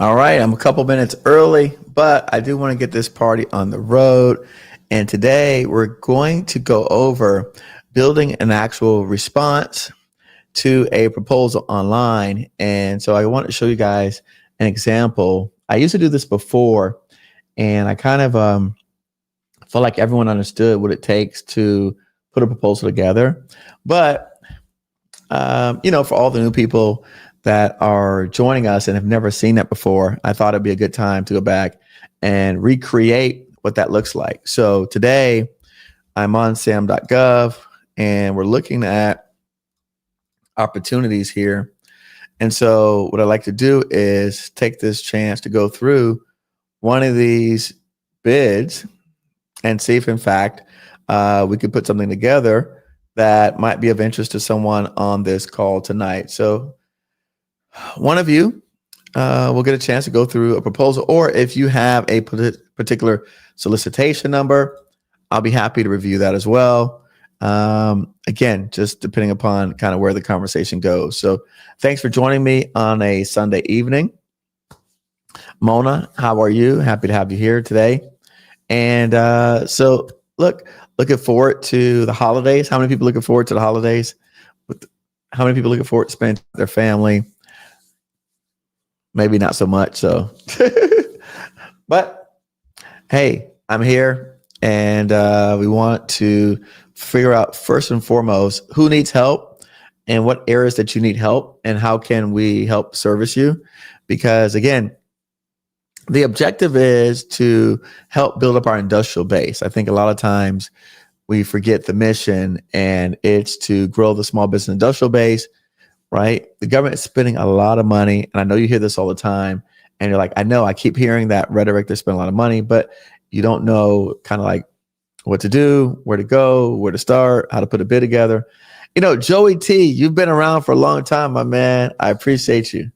All right, I'm a couple minutes early, but I do want to get this party on the road. And today we're going to go over building an actual response to a proposal online. And so I want to show you guys an example. I used to do this before, and I kind of felt like everyone understood what it takes to put a proposal together. But, for all the new people that are joining us and have never seen that before, I thought it'd be a good time to go back and recreate what that looks like. So today I'm on sam.gov and we're looking at opportunities here. And so what I like to do is take this chance to go through one of these bids and see if in fact we could put something together that might be of interest to someone on this call tonight. So one of you will get a chance to go through a proposal, or if you have a particular solicitation number, I'll be happy to review that as well. Again, just depending upon kind of where the conversation goes. So thanks for joining me on a Sunday evening. Mona, how are you? Happy to have you here today. And so looking forward to the holidays. How many people looking forward to the holidays? How many people looking forward to spending with their family? Maybe not so much. So, but hey, I'm here and we want to figure out first and foremost who needs help and what areas that you need help and how can we help service you? Because again, the objective is to help build up our industrial base. I think a lot of times we forget the mission, and it's to grow the small business industrial base. Right? The government is spending a lot of money. And I know you hear this all the time. And you're like, I know, I keep hearing that rhetoric. They spend a lot of money, but you don't know kind of like what to do, where to go, where to start, how to put a bid together. Joey T, you've been around for a long time, my man. I appreciate you.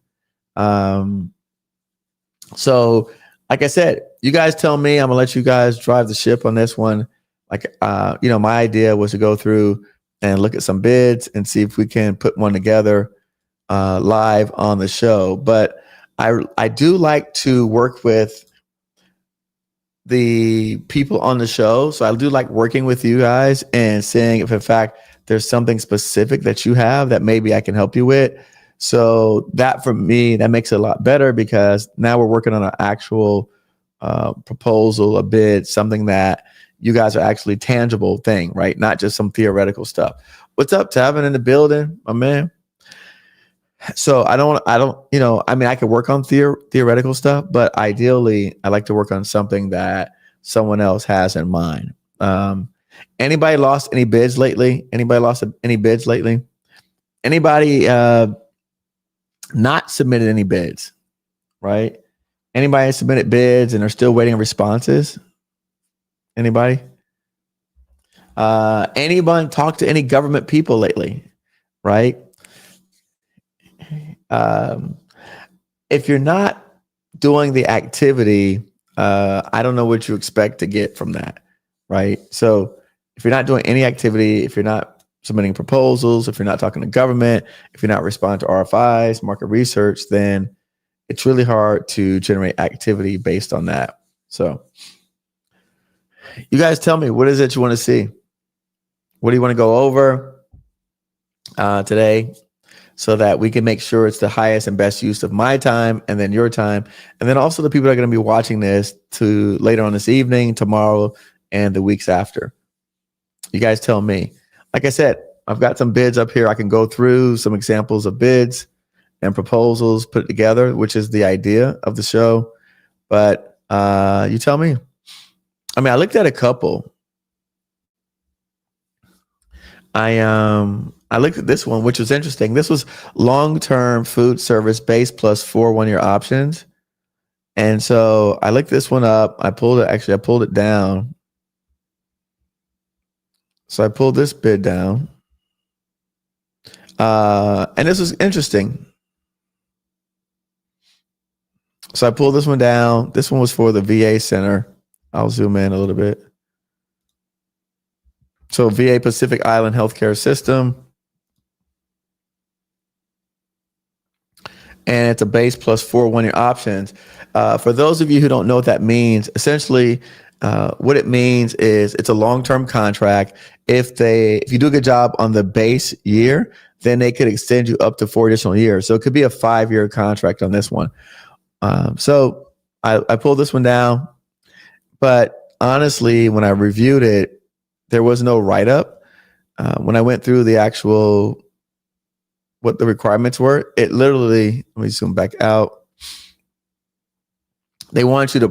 So like I said, you guys tell me, I'm gonna let you guys drive the ship on this one. Like, my idea was to go through and look at some bids and see if we can put one together live on the show. But I do like to work with the people on the show. So I do like working with you guys and seeing if in fact there's something specific that you have that maybe I can help you with. So that for me, that makes it a lot better because now we're working on an actual proposal, a bid, something that you guys are actually tangible thing, right? Not just some theoretical stuff. What's up, Tavin, in the building, my man? So I could work on theoretical stuff, but ideally I like to work on something that someone else has in mind. Anybody lost any bids lately? Anybody not submitted any bids, right? Anybody submitted bids and are still waiting responses? Anybody? Anyone talk to any government people lately, right? If you're not doing the activity, I don't know what you expect to get from that, right? So if you're not doing any activity, if you're not submitting proposals, if you're not talking to government, if you're not responding to RFIs, market research, then it's really hard to generate activity based on that. So you guys tell me, what is it you want to see? What do you want to go over today so that we can make sure it's the highest and best use of my time and then your time. And then also the people that are going to be watching this to later on this evening, tomorrow, and the weeks after. You guys tell me. Like I said, I've got some bids up here. I can go through some examples of bids and proposals, put it together, which is the idea of the show. But you tell me. I looked at a couple. I looked at this one, which was interesting. This was long-term food service base plus 4 1-year options. And so I looked this one up. I pulled it down. So I pulled this bid down. And this was interesting. So I pulled this one down. This one was for the VA center. I'll zoom in a little bit. So VA Pacific Island Healthcare System. and it's a base plus 4 1-year options. For those of you who don't know what that means, essentially what it means is it's a long-term contract. If you do a good job on the base year, then they could extend you up to 4 additional years. So it could be a 5-year contract on this one. So I pulled this one down, but honestly, when I reviewed it, there was no write-up. When I went through the actual what the requirements were, it literally, let me zoom back out. They want you to,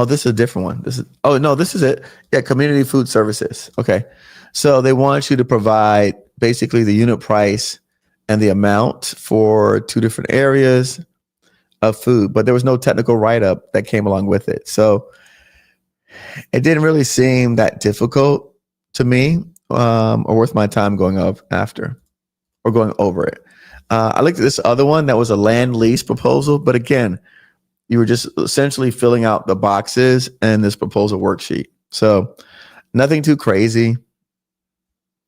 this is a different one. This is it. Yeah, community food services. Okay. So they want you to provide basically the unit price and the amount for 2 different areas of food, but there was no technical write-up that came along with it. So it didn't really seem that difficult to me or worth my time going up after or going over it. I looked at this other one that was a land lease proposal, but again, you were just essentially filling out the boxes in this proposal worksheet. So nothing too crazy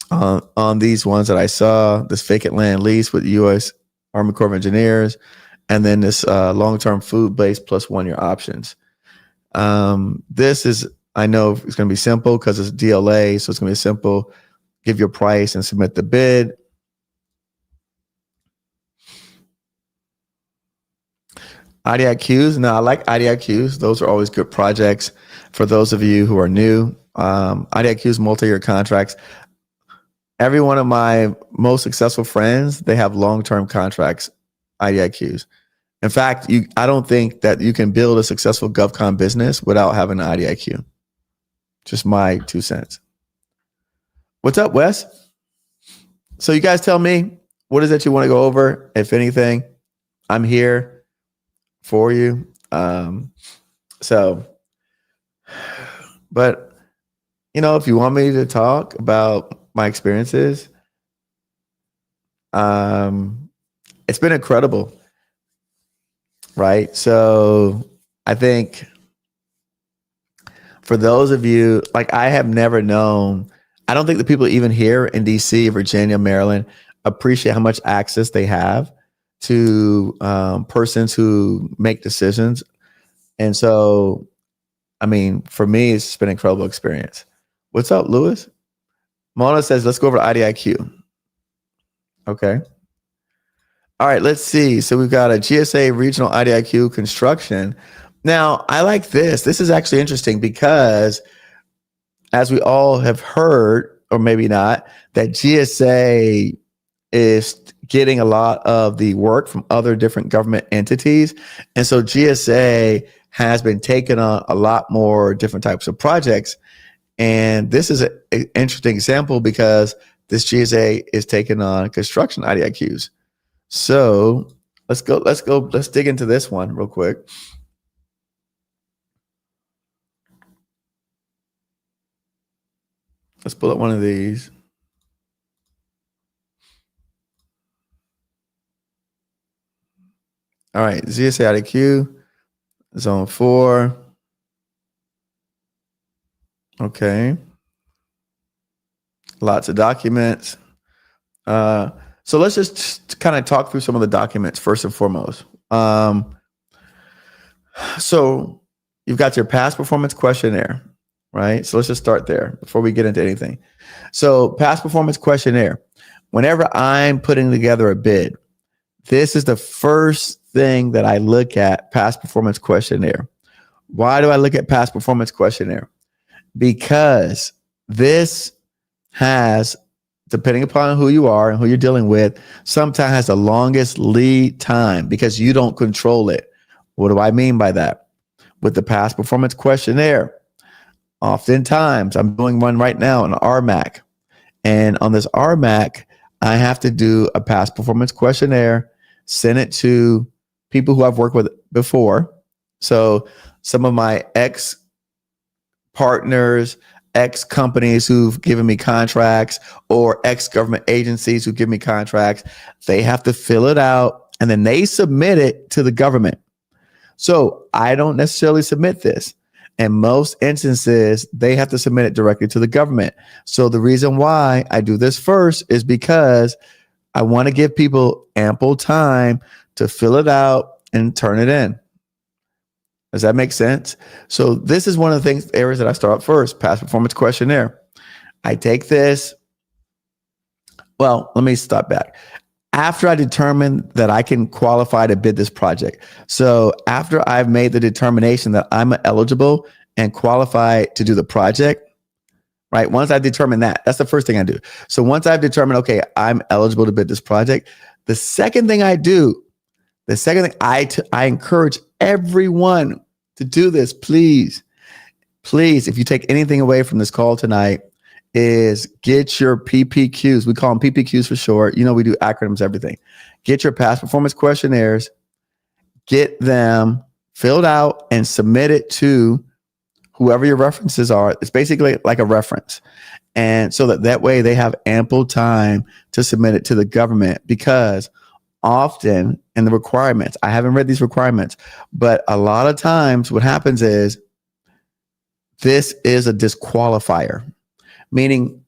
on these ones that I saw, this vacant land lease with the U.S. Army Corps of Engineers, and then this long-term food-based plus 1-year options. This is, I know it's going to be simple because it's DLA, so it's going to be simple. Give your price and submit the bid. IDIQs. Now, I like IDIQs. Those are always good projects for those of you who are new. IDIQs, multi-year contracts. Every one of my most successful friends, they have long-term contracts, IDIQs. In fact, I don't think that you can build a successful GovCon business without having an IDIQ. Just my 2 cents. What's up, Wes? So you guys tell me, what is it you want to go over? If anything, I'm here for you. But if you want me to talk about my experiences, it's been incredible, right? So I think for those of you, like, I have never known, I don't think the people even here in DC, Virginia, Maryland appreciate how much access they have to persons who make decisions. And so, I mean, for me, it's been an incredible experience. What's up, Lewis? Mona says, let's go over to IDIQ. Okay. All right, let's see. So we've got a GSA regional IDIQ construction. Now, I like this. This is actually interesting because, as we all have heard, or maybe not, that GSA is getting a lot of the work from other different government entities. And so GSA has been taking on a lot more different types of projects. And this is an interesting example because this GSA is taking on construction IDIQs. So let's dig into this one real quick. Let's pull up one of these. All right, GSA IDIQ, zone 4. Okay. Lots of documents. So let's just kind of talk through some of the documents first and foremost. So you've got your past performance questionnaire, right? So let's just start there before we get into anything. So past performance questionnaire. Whenever I'm putting together a bid, this is the first thing that I look at, past performance questionnaire. Why do I look at past performance questionnaire? Because this has, depending upon who you are and who you're dealing with, sometimes has the longest lead time because you don't control it. What do I mean by that? With the past performance questionnaire, oftentimes, I'm doing one right now, an RMAC. And on this RMAC, I have to do a past performance questionnaire, send it to people who I've worked with before. So some of my ex-partners, ex-companies who've given me contracts, or ex-government agencies who give me contracts, they have to fill it out and then they submit it to the government. So I don't necessarily submit this. In most instances, they have to submit it directly to the government. So the reason why I do this first is because I want to give people ample time to fill it out and turn it in. Does that make sense? So this is one of the areas that I start first, Past Performance Questionnaire. I take this. Well, let me stop back. After I determine that I can qualify to bid this project. So after I've made the determination that I'm eligible and qualified to do the project, right? Once I determine that, that's the first thing I do. So once I've determined, okay, I'm eligible to bid this project, the second thing I do, I encourage everyone to do this, please, if you take anything away from this call tonight, is get your PPQs. We call them PPQs for short. You know, we do acronyms, everything. Get your past performance questionnaires, get them filled out and submit it to whoever your references are. It's basically like a reference. And so that way they have ample time to submit it to the government, because often in the requirements, I haven't read these requirements, but a lot of times what happens is this is a disqualifier. Meaning,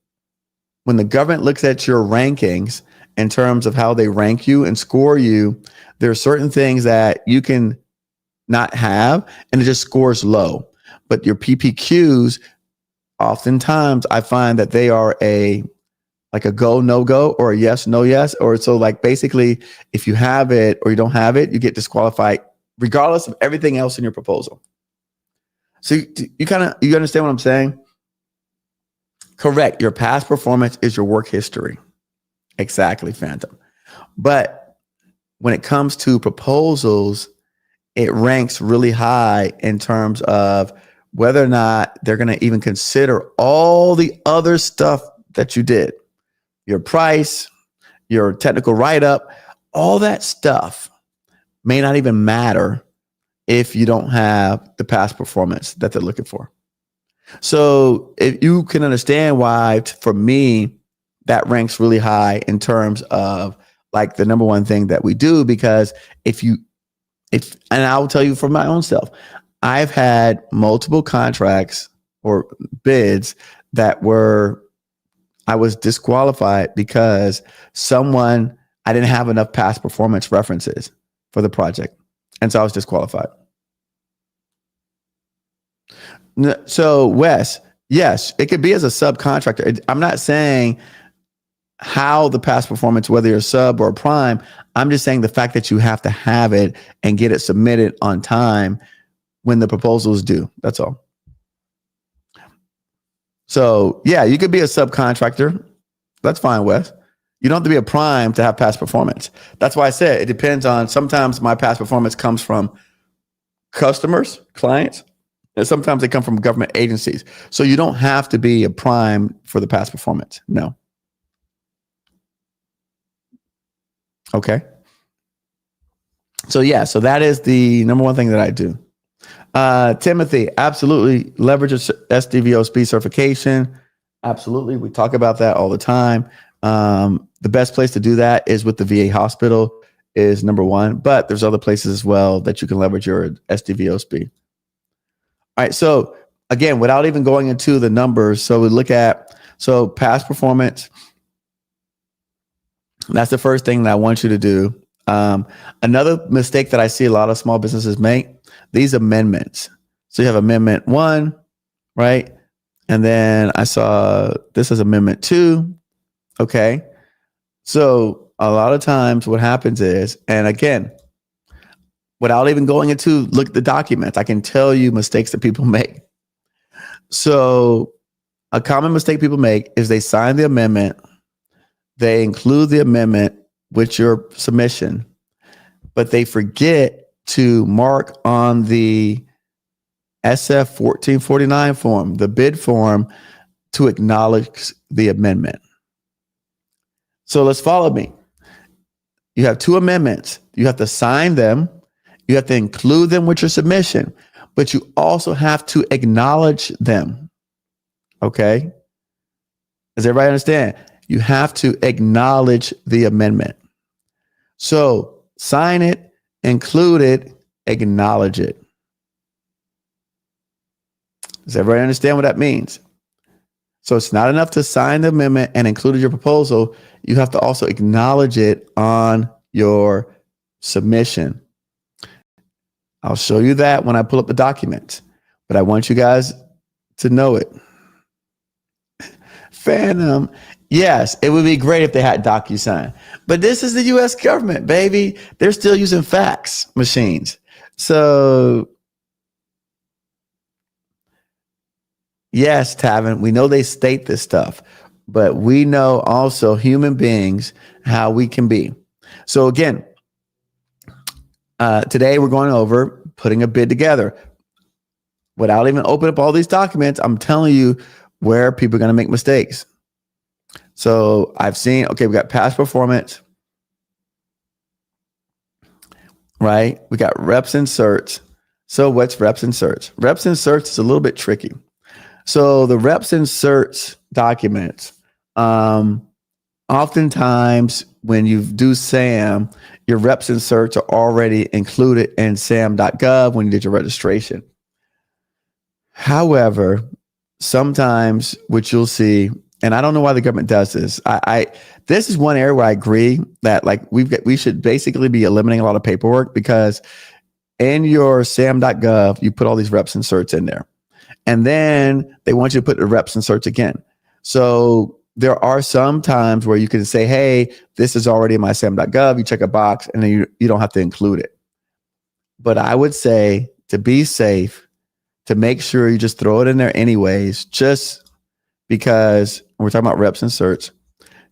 when the government looks at your rankings in terms of how they rank you and score you, there are certain things that you can not have, and it just scores low. But your PPQs, oftentimes, I find that they are like a go, no go, or a yes, no yes. Or so like basically, if you have it or you don't have it, you get disqualified regardless of everything else in your proposal. So you understand what I'm saying? Correct. Your past performance is your work history. Exactly, Phantom. But when it comes to proposals, it ranks really high in terms of whether or not they're going to even consider all the other stuff that you did. Your price, your technical write-up, all that stuff may not even matter if you don't have the past performance that they're looking for. So if you can understand why, for me, that ranks really high in terms of like the number one thing that we do, because and I'll tell you for my own self, I've had multiple contracts or bids that I was disqualified because I didn't have enough past performance references for the project. And so I was disqualified. So Wes, yes, it could be as a subcontractor. I'm not saying how the past performance, whether you're a sub or a prime, I'm just saying the fact that you have to have it and get it submitted on time when the proposal is due. That's all. So yeah, you could be a subcontractor. That's fine, Wes. You don't have to be a prime to have past performance. That's why I said it depends on, sometimes my past performance comes from customers, clients, and sometimes they come from government agencies. So you don't have to be a prime for the past performance. No. Okay. So yeah, so that is the number one thing that I do. Timothy, absolutely leverage a SDVOSB certification. Absolutely. We talk about that all the time. The best place to do that is with the VA hospital is number one, but there's other places as well that you can leverage your SDVOSB. All right. So again, without even going into the numbers, so we look at, past performance. That's the first thing that I want you to do. Another mistake that I see a lot of small businesses make, these amendments. So you have amendment 1, right? And then I saw this is amendment 2. Okay. So a lot of times what happens is, and again, without even going into look at the documents, I can tell you mistakes that people make. So a common mistake people make is they sign the amendment, they include the amendment with your submission, but they forget to mark on the SF 1449 form, the bid form, to acknowledge the amendment. So let's follow me. You have 2 amendments. You have to sign them. You have to include them with your submission, but you also have to acknowledge them. Okay? Does everybody understand? You have to acknowledge the amendment. So sign it, include it, acknowledge it. Does everybody understand what that means? So it's not enough to sign the amendment and include your proposal. You have to also acknowledge it on your submission. I'll show you that when I pull up the document, but I want you guys to know it. Phantom, yes, it would be great if they had DocuSign, but this is the U.S. government, baby. They're still using fax machines. So yes, Tavin, we know they state this stuff, but we know also human beings, how we can be. So again, today we're going over putting a bid together. Without even opening up all these documents, I'm telling you where people are going to make mistakes. So I've seen, okay, we got past performance, right? We got reps and certs. So what's reps and certs? Reps and certs is a little bit tricky. So the reps and certs documents, oftentimes when you do SAM, your reps and certs are already included in sam.gov when you did your registration. However, sometimes what you'll see, and I don't know why the government does this. This is one area where I agree that like we should basically be eliminating a lot of paperwork, because in your sam.gov, you put all these reps and certs in there. And then they want you to put the reps and certs again. So there are some times where you can say, hey, this is already in my sam.gov. You check a box and then you don't have to include it. But I would say, to be safe, to make sure you just throw it in there anyways, just because we're talking about reps and certs,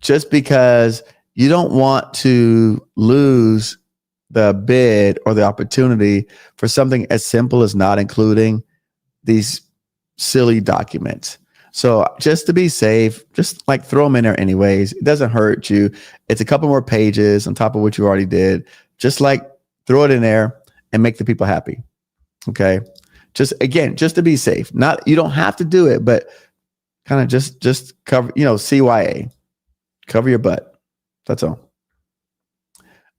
just because you don't want to lose the bid or the opportunity for something as simple as not including these silly documents. So just to be safe, just like throw them in there anyways. It doesn't hurt you. It's a couple more pages on top of what you already did. Just like throw it in there and make the people happy. Okay. Just to be safe. Not, you don't have to do it, but kind of just cover, CYA, cover your butt. That's all.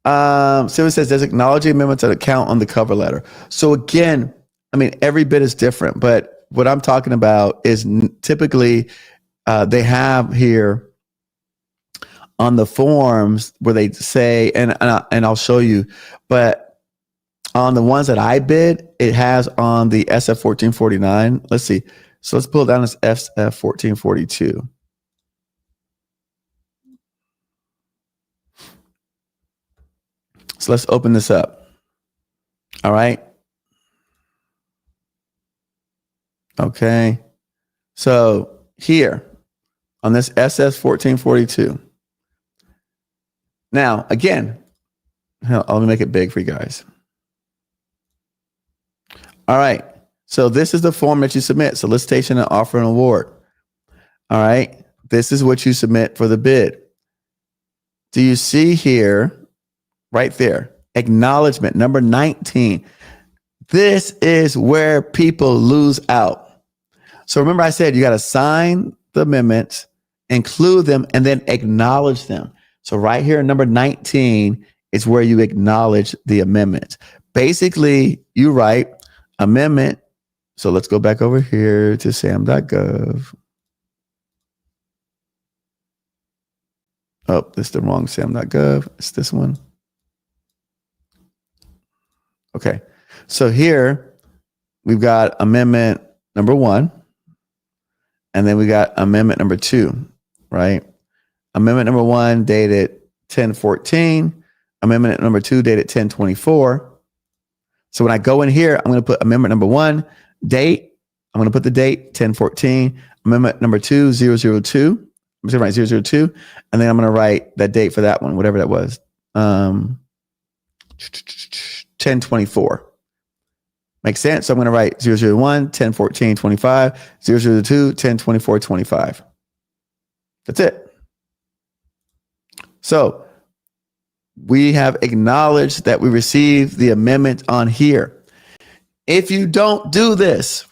So it says there's acknowledging amendments that account on the cover letter. So again, I mean, every bit is different, but what I'm talking about is typically they have here on the forms where they say, and I'll show you, but on the ones that I bid, it has on the SF 1449. Let's see. So let's pull down this SF 1442. So let's open this up. All right. Okay. So here on this SS 1442. Now, again, let me make it big for you guys. All right. So this is the form that you submit: solicitation and offer and award. All right. This is what you submit for the bid. Do you see here, right there, acknowledgement number 19? This is where people lose out. So remember I said you got to sign the amendments, include them, and then acknowledge them. So right here, number 19 is where you acknowledge the amendments. Basically, you write amendment. So let's go back over here to sam.gov. Oh, this is the wrong sam.gov. It's this one. Okay. So here we've got amendment number 1. And then we got amendment number 2, right? Amendment number 1 dated 10/14. Amendment number 2 dated 10/24. So when I go in here, I'm going to put amendment number 1, date. I'm going to put the date 10/14. Amendment number 2, 002. I'm just going to write 002. And then I'm going to write that date for that one, whatever that was. 10/24. Makes sense? So I'm going to write 001, 10/14/25, 002, 10/24/25. That's it. So we have acknowledged that we received the amendment on here. If you don't do this,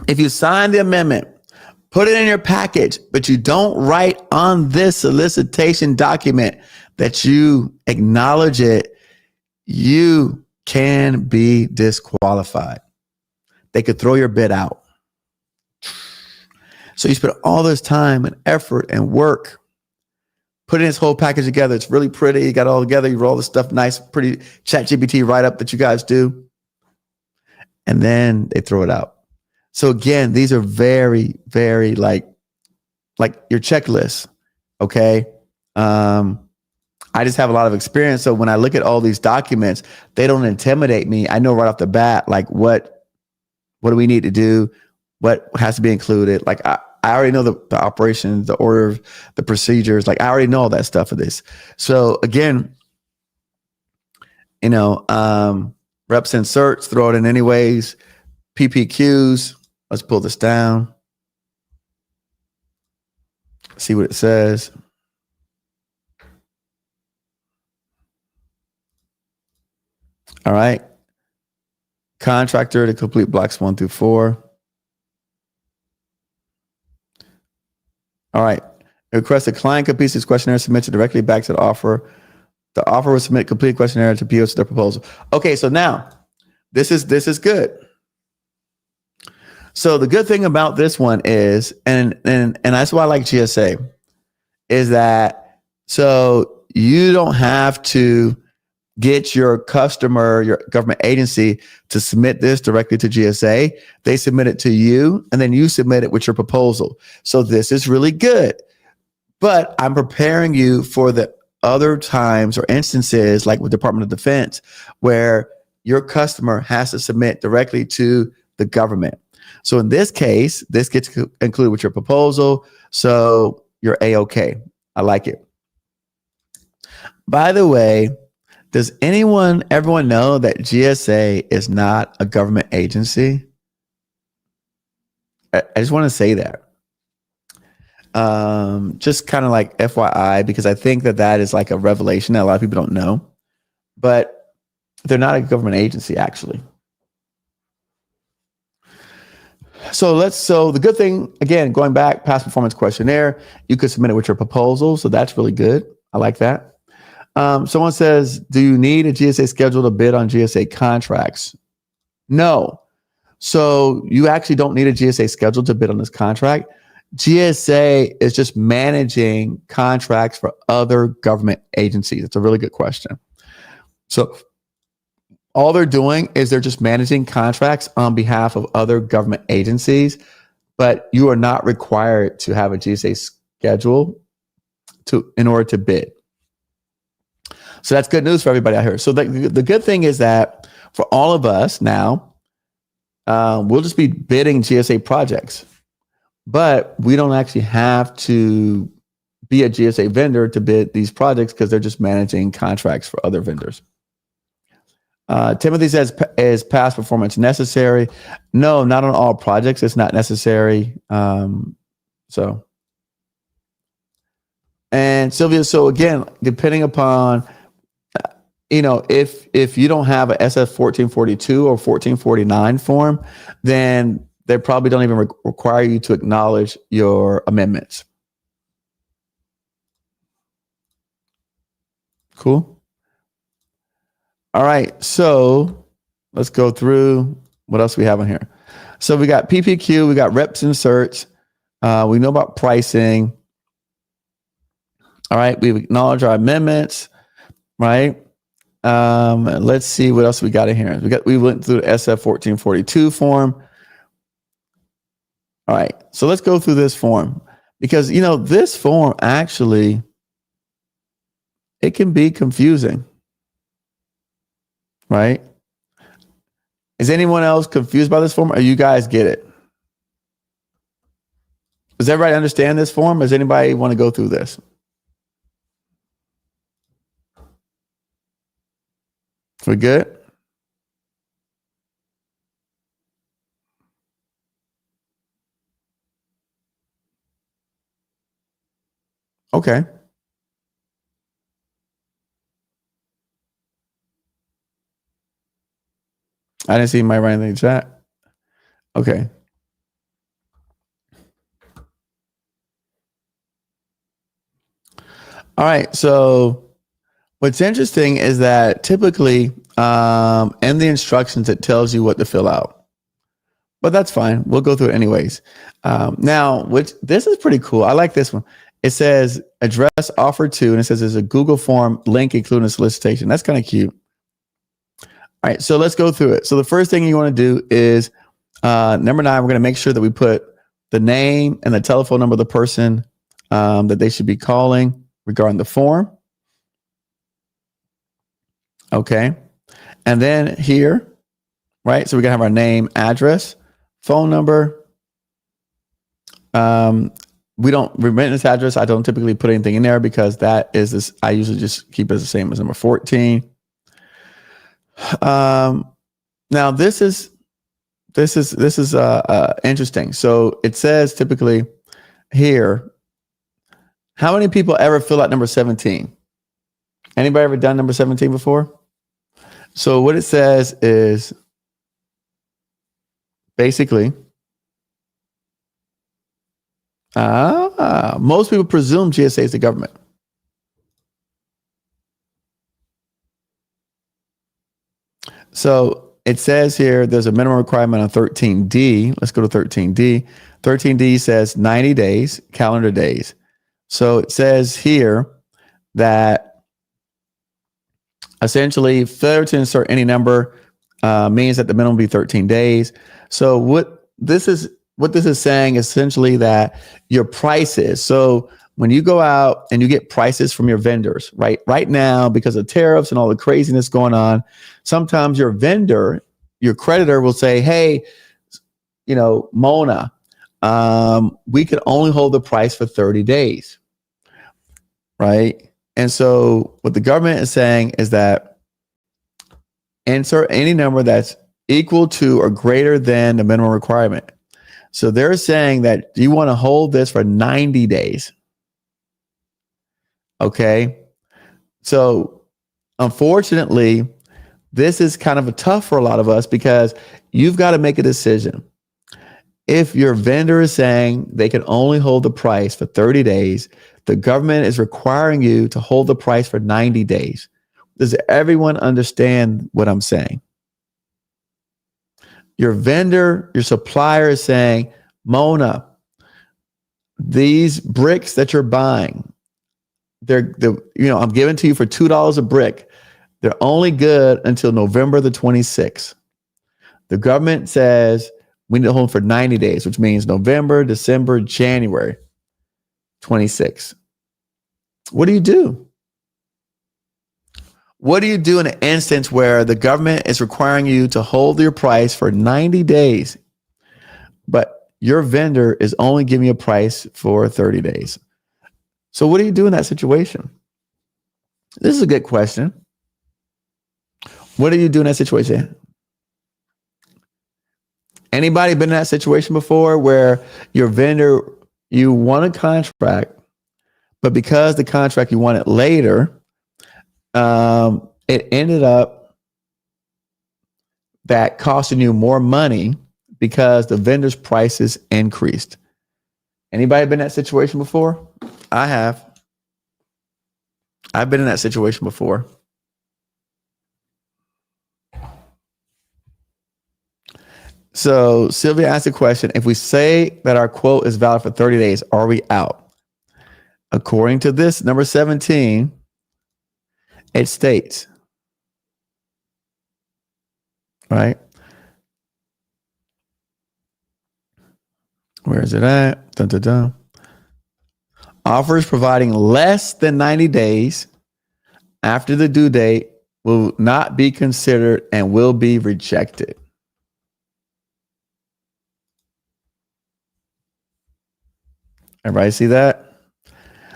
if you sign the amendment, put it in your package, but you don't write on this solicitation document that you acknowledge it, you can be disqualified. They could throw your bid out. So you spend all this time and effort and work putting this whole package together. It's really pretty. You got it all together. You roll the stuff nice, pretty ChatGPT write-up that you guys do. And then they throw it out. So again, these are very, very like your checklist. Okay. I just have a lot of experience. So when I look at all these documents, they don't intimidate me. I know right off the bat, like what do we need to do? What has to be included? Like I already know the operations, the order, the procedures. Like I already know all that stuff for this. So again, reps and certs, throw it in anyways. PPQs. Let's pull this down. See what it says. All right. Contractor to complete blocks 1 through 4. All right. Request a client completes this questionnaire, submits it directly back to the offer. The offer will submit complete questionnaire to PO to their proposal. Okay, so now this is good. So the good thing about this one is, and that's why I like GSA, is that so you don't have to get your customer, your government agency to submit this directly to GSA. They submit it to you, and then you submit it with your proposal. So this is really good. But I'm preparing you for the other times or instances, like with Department of Defense, where your customer has to submit directly to the government. So in this case, this gets included with your proposal. So you're A-OK. I like it. By the way, does everyone know that GSA is not a government agency? I just want to say that. Just kind of like FYI, because I think that is like a revelation that a lot of people don't know. But they're not a government agency, actually. So the good thing, again, going back, past performance questionnaire, you could submit it with your proposal. So that's really good. I like that. Someone says, do you need a GSA schedule to bid on GSA contracts? No. So you actually don't need a GSA schedule to bid on this contract. GSA is just managing contracts for other government agencies. It's a really good question. So all they're doing is they're just managing contracts on behalf of other government agencies, but you are not required to have a GSA schedule in order to bid. So that's good news for everybody out here. So the good thing is that for all of us now, we'll just be bidding GSA projects, but we don't actually have to be a GSA vendor to bid these projects because they're just managing contracts for other vendors. Timothy says, is past performance necessary? No, not on all projects. It's not necessary. And Sylvia, so again, depending upon, if you don't have a SF 1442 or 1449 form, then they probably don't even require you to acknowledge your amendments. Cool. All right. So let's go through what else we have on here. So we got PPQ, we got reps and certs. We know about pricing. All right. We've acknowledged our amendments, right? Let's see what else we got in here. We went through the SF 1442 form. All right. So let's go through this form because, this form actually, it can be confusing, right? Is anyone else confused by this form or you guys get it? Does everybody understand this form? Does anybody want to go through this? We good? Okay. I didn't see my writing in the chat. Okay. All right. So what's interesting is that typically in the instructions, it tells you what to fill out. but that's fine. We'll go through it anyways. Now, this is pretty cool. I like this one. It says address offer to, and it says there's a Google form link including a solicitation. That's kind of cute. All right, so let's go through it. So the first thing you want to do is number 9, we're going to make sure that we put the name and the telephone number of the person that they should be calling regarding the form. Okay. And then here, right, so we're going to have our name, address, phone number. We don't remittance address. I don't typically put anything in there because that is this. I usually just keep it the same as number 14. Now this is interesting. So it says typically here, how many people ever fill out number 17? Anybody ever done number 17 before? So what it says is basically, most people presume GSA is the government. So it says here, there's a minimum requirement on 13D. Let's go to 13D. 13D says 90 days, calendar days. So it says here that essentially failure to insert any number means that the minimum will be 13 days. So what this is saying essentially that your prices. So when you go out and you get prices from your vendors, right now, because of tariffs and all the craziness going on, sometimes your vendor, your creditor will say, hey, Mona, we can only hold the price for 30 days. Right. And so what the government is saying is that insert any number that's equal to or greater than the minimum requirement. So they're saying that you want to hold this for 90 days. Okay. So unfortunately, this is kind of tough for a lot of us because you've got to make a decision. If your vendor is saying they can only hold the price for 30 days, the government is requiring you to hold the price for 90 days. Does everyone understand what I'm saying? Your vendor, your supplier is saying, Mona, these bricks that you're buying, I'm giving to you for $2 a brick. They're only good until November the 26th. The government says we need to hold for 90 days, which means November, December, January 26th. What do you do? What do you do in an instance where the government is requiring you to hold your price for 90 days, but your vendor is only giving you a price for 30 days? So what do you do in that situation? This is a good question. What do you do in that situation? Anybody been in that situation before where your vendor, you won a contract, but because the contract you won it later, it ended up that costing you more money because the vendor's prices increased. Anybody been in that situation before? I have. I've been in that situation before. So Sylvia asked a question. If we say that our quote is valid for 30 days, are we out? According to this, number 17, it states, right? Where is it at? Dun, dun, dun. Offers providing less than 90 days after the due date will not be considered and will be rejected. Everybody see that?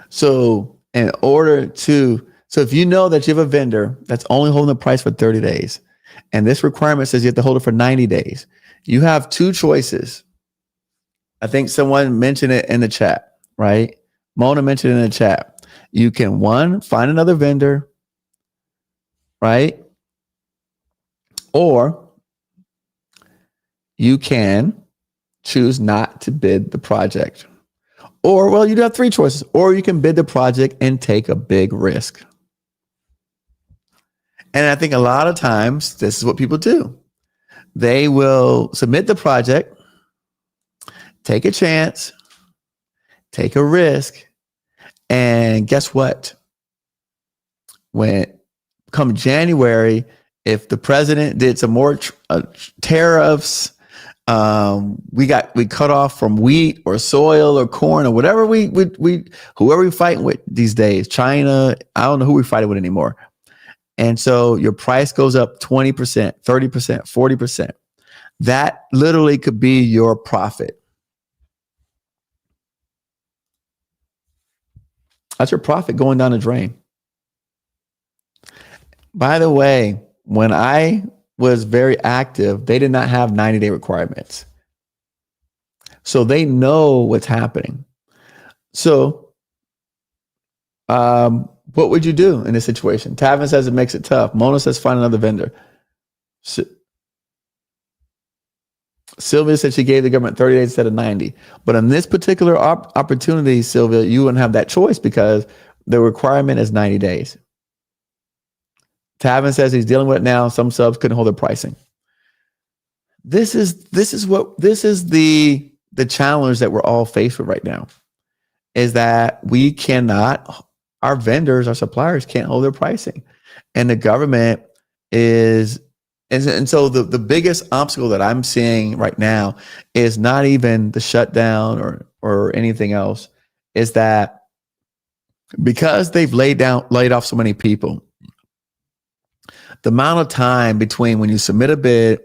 So if you know that you have a vendor that's only holding the price for 30 days, and this requirement says you have to hold it for 90 days, you have two choices. I think someone mentioned it in the chat, right? Mona mentioned it in the chat. You can, one, find another vendor, right? Or you can choose not to bid the project. Or, well, you do have three choices. Or you can bid the project and take a big risk. And I think a lot of times this is what people do. They will submit the project, take a chance, take a risk, and guess what? When come January, if the president did some more tariffs, we cut off from wheat or soil or corn or whatever whoever we fighting with these days, China, I don't know who we're fighting with anymore. And so your price goes up 20%, 30%, 40%. That literally could be your profit. That's your profit going down the drain. By the way, when I was very active, they did not have 90-day requirements. So they know what's happening. So what would you do in this situation? Tavin says it makes it tough. Mona says find another vendor. Sylvia said she gave the government 30 days instead of 90. But in this particular opportunity, Sylvia, you wouldn't have that choice because the requirement is 90 days. Tavin says he's dealing with it now. Some subs couldn't hold their pricing. This is the challenge that we're all faced with right now, is that we cannot, our vendors, our suppliers can't hold their pricing. And the government is, and so the biggest obstacle that I'm seeing right now is not even the shutdown or anything else, is that because they've laid off so many people, the amount of time between when you submit a bid,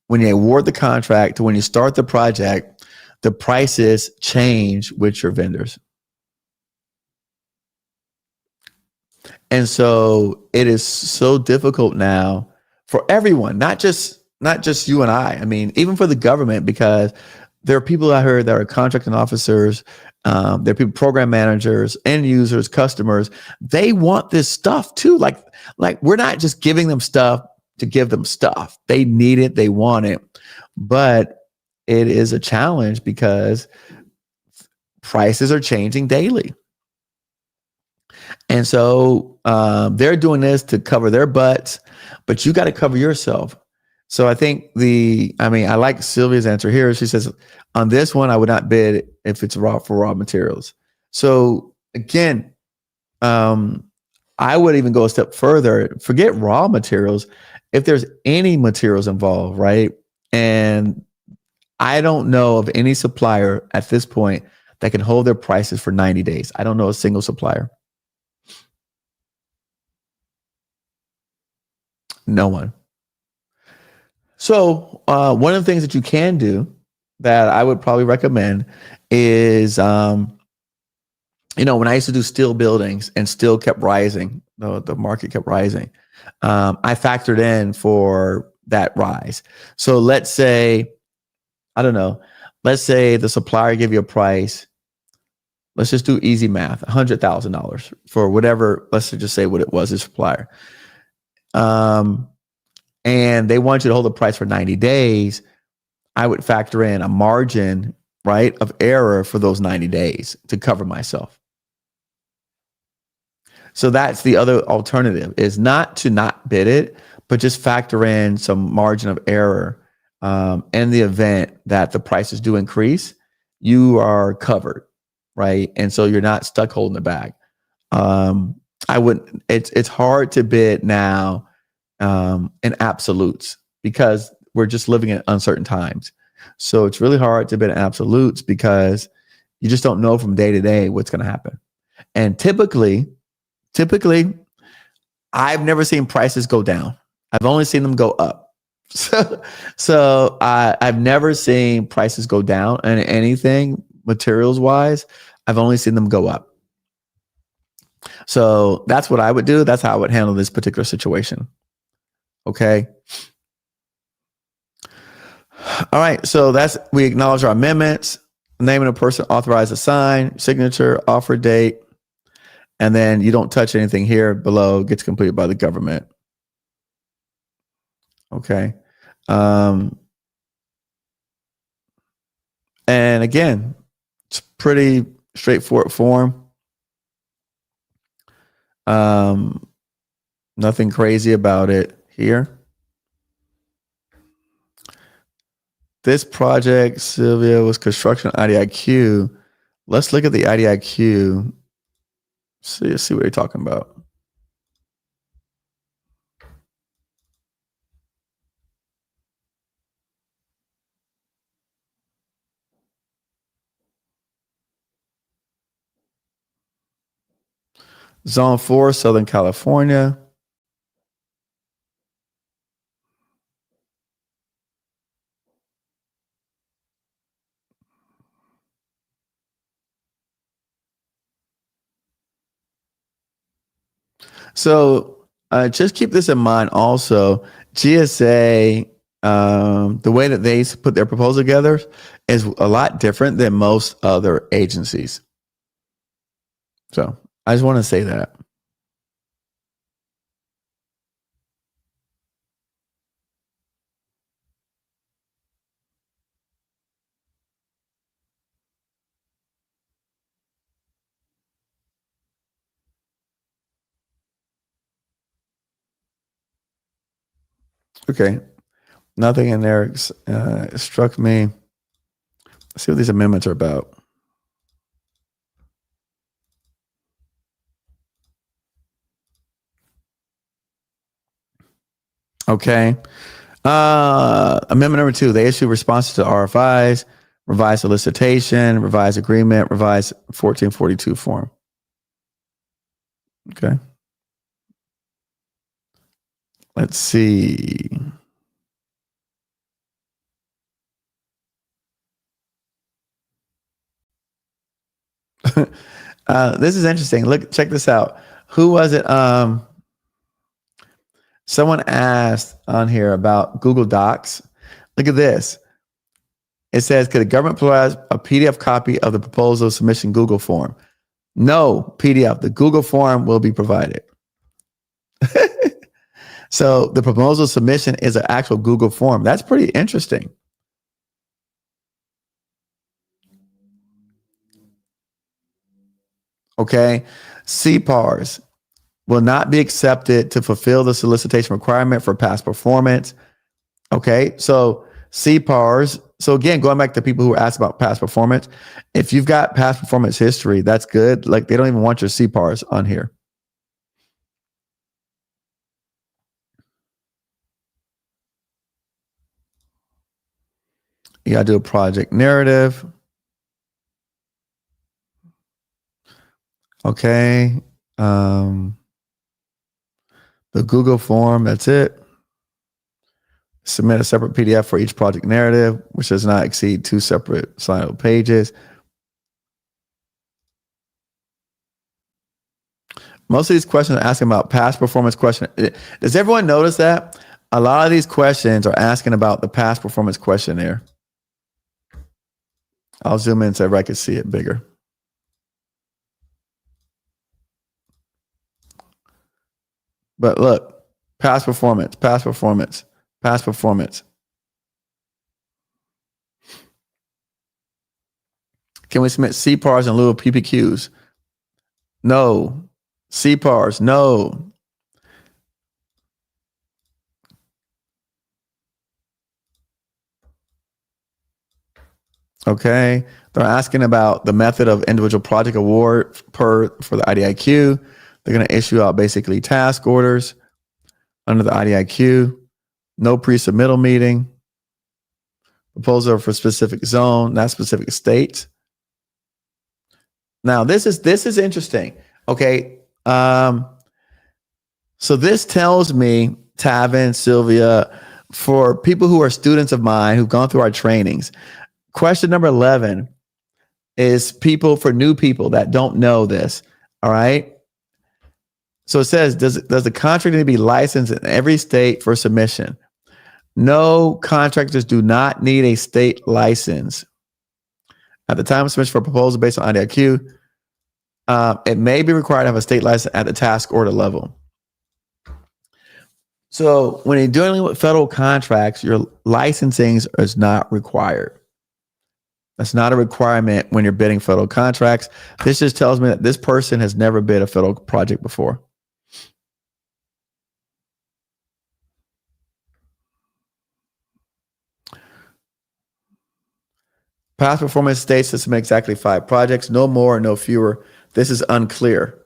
when you award the contract, to when you start the project, the prices change with your vendors. And so it is so difficult now for everyone, not just you and I mean, even for the government, because there are people out here that are contracting officers, there are people, program managers, end users, customers. They want this stuff too. Like we're not just giving them stuff to give them stuff. They need it. They want it. But it is a challenge because prices are changing daily. And so they're doing this to cover their butts, but you got to cover yourself. So I think I like Sylvia's answer here. She says, on this one, I would not bid if it's for raw materials. So again, I would even go a step further. Forget raw materials. If there's any materials involved, right? And I don't know of any supplier at this point that can hold their prices for 90 days. I don't know a single supplier. No one. So one of the things that you can do that I would probably recommend is, when I used to do steel buildings and steel kept rising, the market kept rising, I factored in for that rise. So let's say, let's say the supplier gave you a price. Let's just do easy math, $100,000 for whatever, let's just say what it was, the supplier. And they want you to hold the price for 90 days, I would factor in a margin, right, of error for those 90 days to cover myself. So that's the other alternative, is not to not bid it, but just factor in some margin of error. In the event that the prices do increase, you are covered, right? And so you're not stuck holding the bag. It's hard to bid now in absolutes because we're just living in uncertain times. So it's really hard to bid in absolutes because you just don't know from day to day what's going to happen. And typically, I've never seen prices go down. I've only seen them go up. So I've never seen prices go down in anything materials wise. I've only seen them go up. So that's what I would do. That's how I would handle this particular situation. Okay. All right. So we acknowledge our amendments, name of the person authorized to sign, signature, offer date, and then you don't touch anything here below, gets completed by the government. Okay. And again, it's pretty straightforward form. Nothing crazy about it here. This project, Sylvia, was construction IDIQ. Let's look at the IDIQ. See what you're talking about. Zone 4, Southern California. So just keep this in mind also. GSA, the way that they put their proposal together is a lot different than most other agencies. So I just want to say that. Okay. Nothing in there struck me. Let's see what these amendments are about. Okay. Amendment number 2, they issue responses to RFIs, revised solicitation, revised agreement, revised 1442 form. Okay. Let's see. This is interesting. Look, check this out. Who was it? Someone asked on here about Google Docs. Look at this. It says, could the government provide a PDF copy of the proposal submission Google form? No, PDF. The Google form will be provided. So the proposal submission is an actual Google form. That's pretty interesting. Okay. CPARs will not be accepted to fulfill the solicitation requirement for past performance. Okay. So CPARs. So again, going back to people who asked about past performance, if you've got past performance history, that's good. Like they don't even want your CPARs on here. You got to do a project narrative. Okay. The Google form, that's it. Submit a separate PDF for each project narrative, which does not exceed 2 separate signable pages. Most of these questions are asking about past performance question. Does everyone notice that? A lot of these questions are asking about the past performance questionnaire. I'll zoom in so everybody can see it bigger. But look, past performance, past performance, past performance. Can we submit CPARs in lieu of PPQs? No. CPARs, no. Okay. They're asking about the method of individual project award for the IDIQ. They're going to issue out basically task orders under the IDIQ. No pre-submittal meeting. Proposal for specific zone, not specific states. Now, this is interesting. Okay. So this tells me, Tavin, Sylvia, for people who are students of mine who've gone through our trainings, question number 11 is for new people that don't know this. All right. So it says, does the contract need to be licensed in every state for submission? No, contractors do not need a state license. At the time of submission for a proposal based on IDIQ, it may be required to have a state license at the task order level. So when you're dealing with federal contracts, your licensing is not required. That's not a requirement when you're bidding federal contracts. This just tells me that this person has never bid a federal project before. Past performance states to submit exactly 5 projects, no more, no fewer. This is unclear.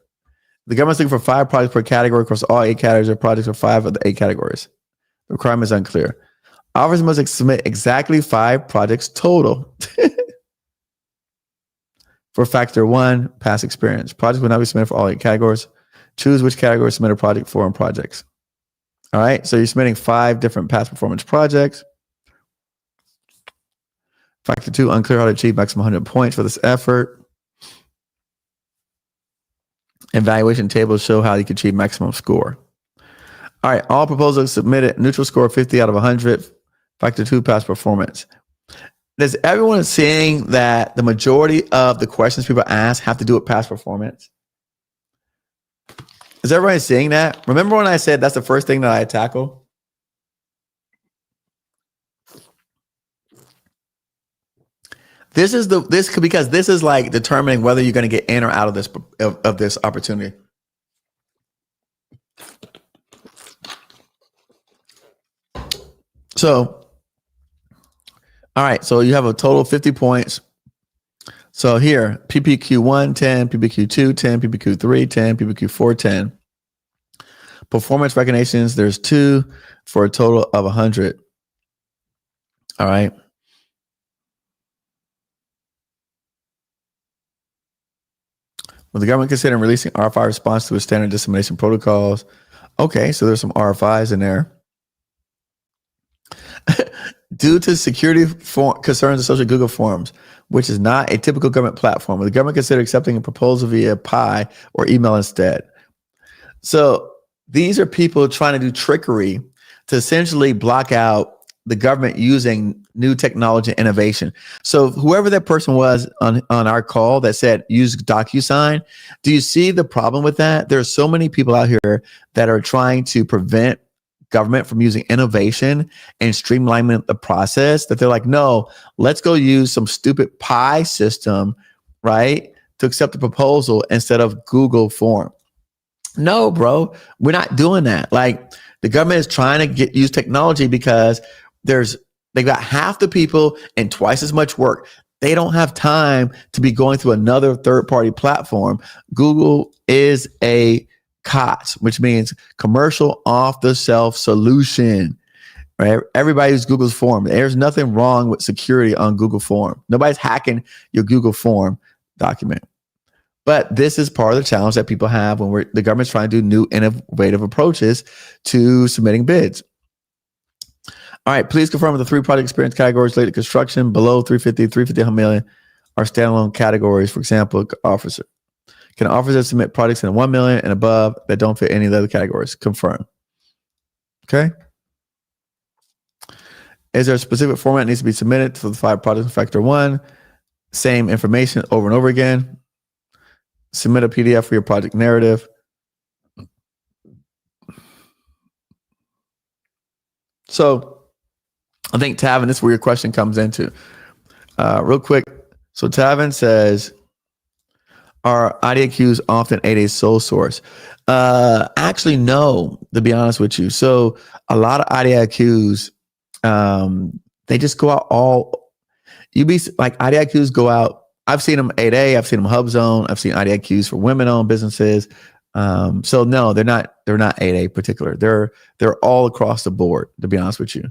The government's looking for 5 projects per category across all 8 categories of projects or 5 of the 8 categories. The requirement is unclear. Offers must submit exactly 5 projects total. For factor 1, past experience. Projects will not be submitted for all 8 categories. Choose which category to submit a project for in projects. All right, so you're submitting 5 different past performance projects. Factor 2, unclear how to achieve maximum 100 points for this effort. Evaluation tables show how you can achieve maximum score. All right, all proposals submitted, neutral score 50 out of 100. Factor 2, past performance. Is everyone seeing that the majority of the questions people ask have to do with past performance? Is everybody seeing that? Remember when I said that's the first thing that I tackle? Because this is like determining whether you're going to get in or out of this opportunity. So, all right, so you have a total of 50 points. So here, PPQ 1, 10, PPQ 2, 10, PPQ 3, 10, PPQ 4, 10. Performance recognitions, there's 2 for a total of 100. All right. Will the government consider releasing RFI response to its standard dissemination protocols? Okay, so there's some RFIs in there. Due to security concerns associated with Google Forms, which is not a typical government platform, will the government consider accepting a proposal via PI or email instead? So these are people trying to do trickery to essentially block out the government using new technology and innovation. So whoever that person was on our call that said use DocuSign, do you see the problem with that? There are so many people out here that are trying to prevent government from using innovation and streamlining the process that they're like, no, let's go use some stupid pie system, right, to accept the proposal instead of Google form. No, bro, we're not doing that. Like the government is trying to use technology because they've got half the people and twice as much work. They don't have time to be going through another third-party platform. Google is a COTS, which means commercial off-the-shelf solution, right? Everybody uses Google's form. There's nothing wrong with security on Google form. Nobody's hacking your Google form document. But this is part of the challenge that people have when the government's trying to do new innovative approaches to submitting bids. All right, please confirm the 3 project experience categories related to construction below 350, 350 million are standalone categories. For example, officer. Can officers submit projects in 1 million and above that don't fit any of the other categories? Confirm. Okay. Is there a specific format that needs to be submitted for the 5 projects in factor 1? Same information over and over again. Submit a PDF for your project narrative. So I think Tavin, this is where your question comes into. Real quick. So Tavin says, are IDIQs often a sole source? Actually, no, to be honest with you. So a lot of IDIQs, they just go out IDIQs go out. I've seen them 8A, I've seen them HUBZone, I've seen IDIQs for women-owned businesses. So no, they're not 8A particular. They're all across the board, to be honest with you.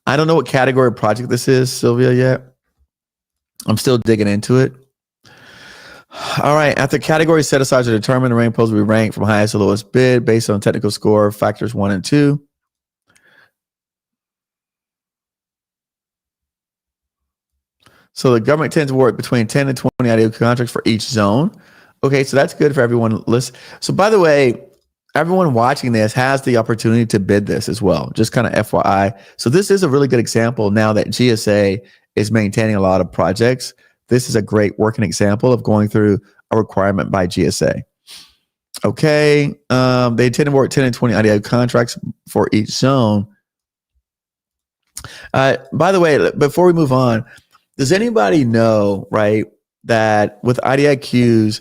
I don't know what category project this is, Sylvia, yet. I'm still digging into it. All right. After categories set aside to determine the rank, will be ranked from highest to lowest bid based on technical score factors 1 and 2. So the government tends to award between 10 and 20 IDIQ contracts for each zone. Okay, so that's good for everyone. So by the way, everyone watching this has the opportunity to bid this as well. Just kind of FYI. So this is a really good example now that GSA is maintaining a lot of projects. This is a great working example of going through a requirement by GSA. Okay, they tend to award 10 and 20 IDIQ contracts for each zone. By the way, before we move on, does anybody know, right, that with IDIQs,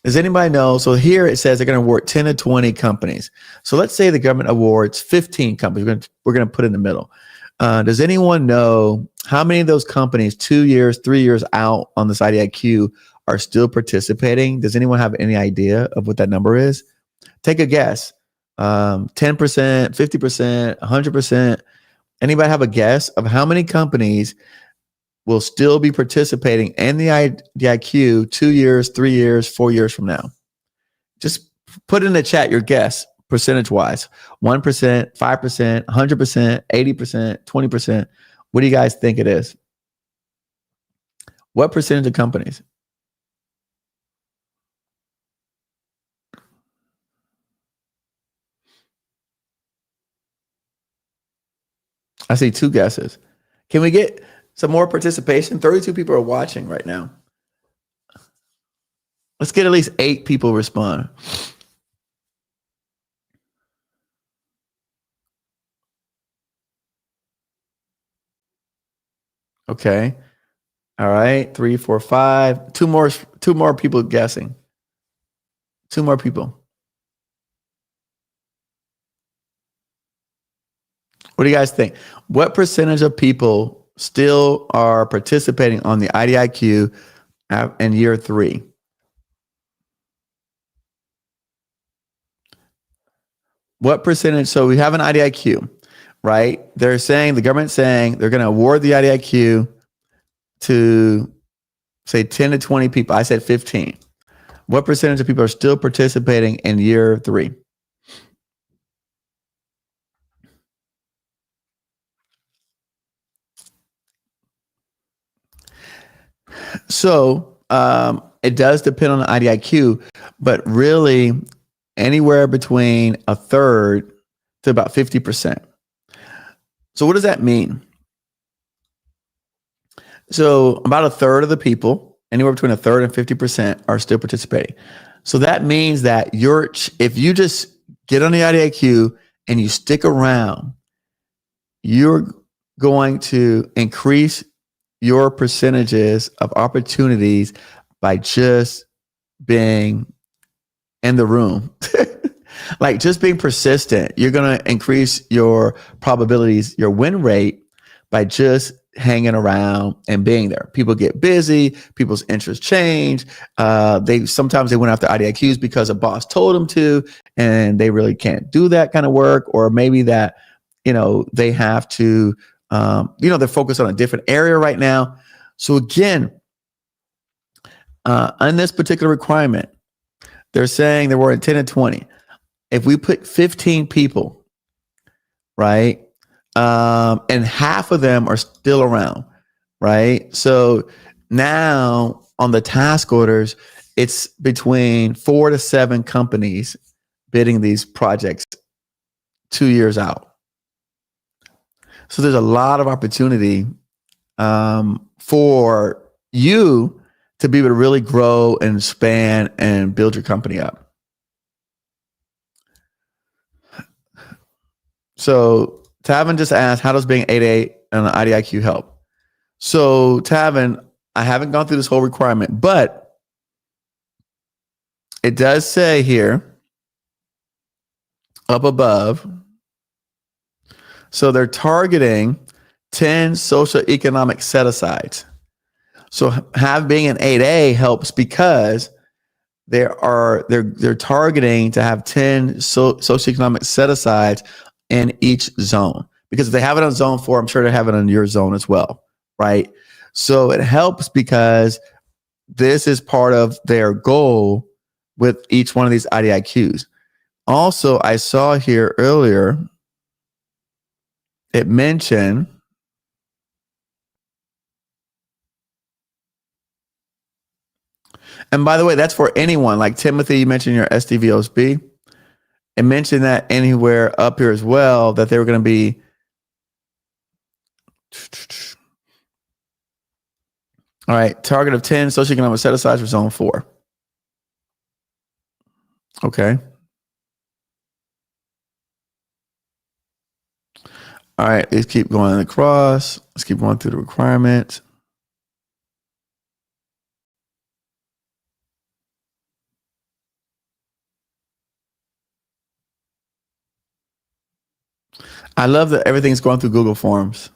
does anybody know? So here it says they're going to award 10 to 20 companies. So let's say the government awards 15 companies. We're going to put in the middle. Does anyone know how many of those companies 2 years, 3 years out on this IDIQ are still participating? Does anyone have any idea of what that number is? Take a guess. 10%, 50%, 100%. Anybody have a guess of how many companies will still be participating in the IDIQ 2 years, 3 years, 4 years from now? Just put in the chat your guess percentage wise. 1%, 5%, 100%, 80%, 20%. What do you guys think it is? What percentage of companies? I see 2 guesses. Can we get some more participation? 32 people are watching right now. Let's get at least 8 people respond. Okay. All right. 3, 4, 5. Two more people guessing. 2 more people. What do you guys think? What percentage of people still are participating on the IDIQ in year 3? What percentage? So we have an IDIQ, right? They're saying, the government's saying they're going to award the IDIQ to say 10 to 20 people. I said 15. What percentage of people are still participating in year 3? So it does depend on the IDIQ, but really anywhere between a third to about 50%. So what does that mean? So about a third of the people, anywhere between a third and 50%, are still participating. So that means that if you just get on the IDIQ and you stick around, you're going to increase your percentages of opportunities by just being in the room. Like just being persistent, you're going to increase your probabilities, your win rate, by just hanging around and being there. People get busy, people's interests change. Sometimes they went after IDIQs because a boss told them to, and they really can't do that kind of work. Or maybe that, they have to, they're focused on a different area right now. So again, on this particular requirement, they're saying there were 10 to 20. If we put 15 people, right, and half of them are still around, right? So now on the task orders, it's between 4 to 7 companies bidding these projects 2 years out. So there's a lot of opportunity for you to be able to really grow and expand and build your company up. So Tavin just asked, how does being 8A on the IDIQ help? So Tavin, I haven't gone through this whole requirement, but it does say here up above, so they're targeting 10 socioeconomic set-asides. So being an 8A helps because they're targeting to have 10 socioeconomic set-asides in each zone. Because if they have it on zone 4, I'm sure they have it on your zone as well, right? So it helps because this is part of their goal with each one of these IDIQs. Also, I saw here earlier, it mentioned and by the way, that's for anyone. Like Timothy, you mentioned your SDVOSB. It mentioned that anywhere up here as well, that they were going to be all right, target of 10 socioeconomic set-asides for zone 4. Okay. All right, let's keep going across. Let's keep going through the requirements. I love that everything's going through Google Forms.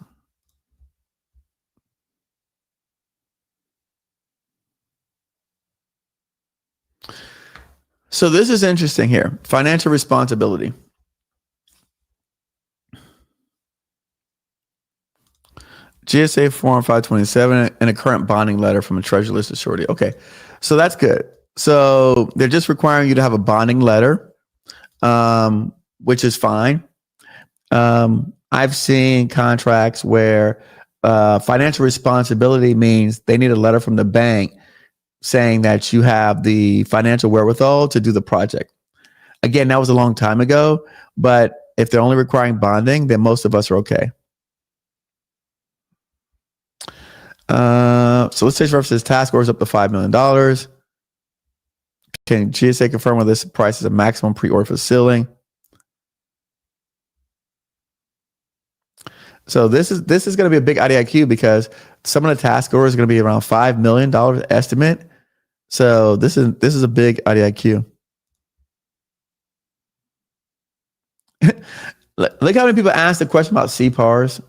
So this is interesting here. Financial responsibility. GSA Form 527 and a current bonding letter from a treasury listed surety. Okay, so that's good. So they're just requiring you to have a bonding letter, which is fine. I've seen contracts where financial responsibility means they need a letter from the bank saying that you have the financial wherewithal to do the project. Again, that was a long time ago, but if they're only requiring bonding, then most of us are okay. Solicitation references task orders up to $5 million. Can GSA confirm whether this price is a maximum pre-order for ceiling? So this is going to be a big IDIQ because some of the task orders are going to be around $5 million estimate. So this is a big IDIQ. Look how many people ask the question about CPARs.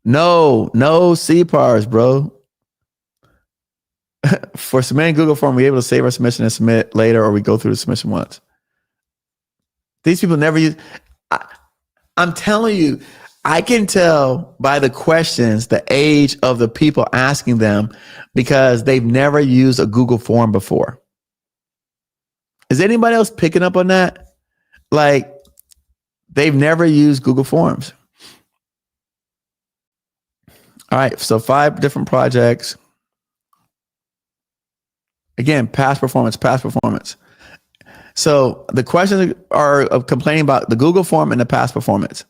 No CPARs, bro. For submitting Google form, we're able to save our submission and submit later, or we go through the submission once. These people never use. I'm telling you, I can tell by the questions the age of the people asking them because they've never used a Google form before. Is anybody else picking up on that? Like, they've never used Google Forms. All right, so 5 different projects. Again, past performance. So the questions are of complaining about the Google form and the past performance.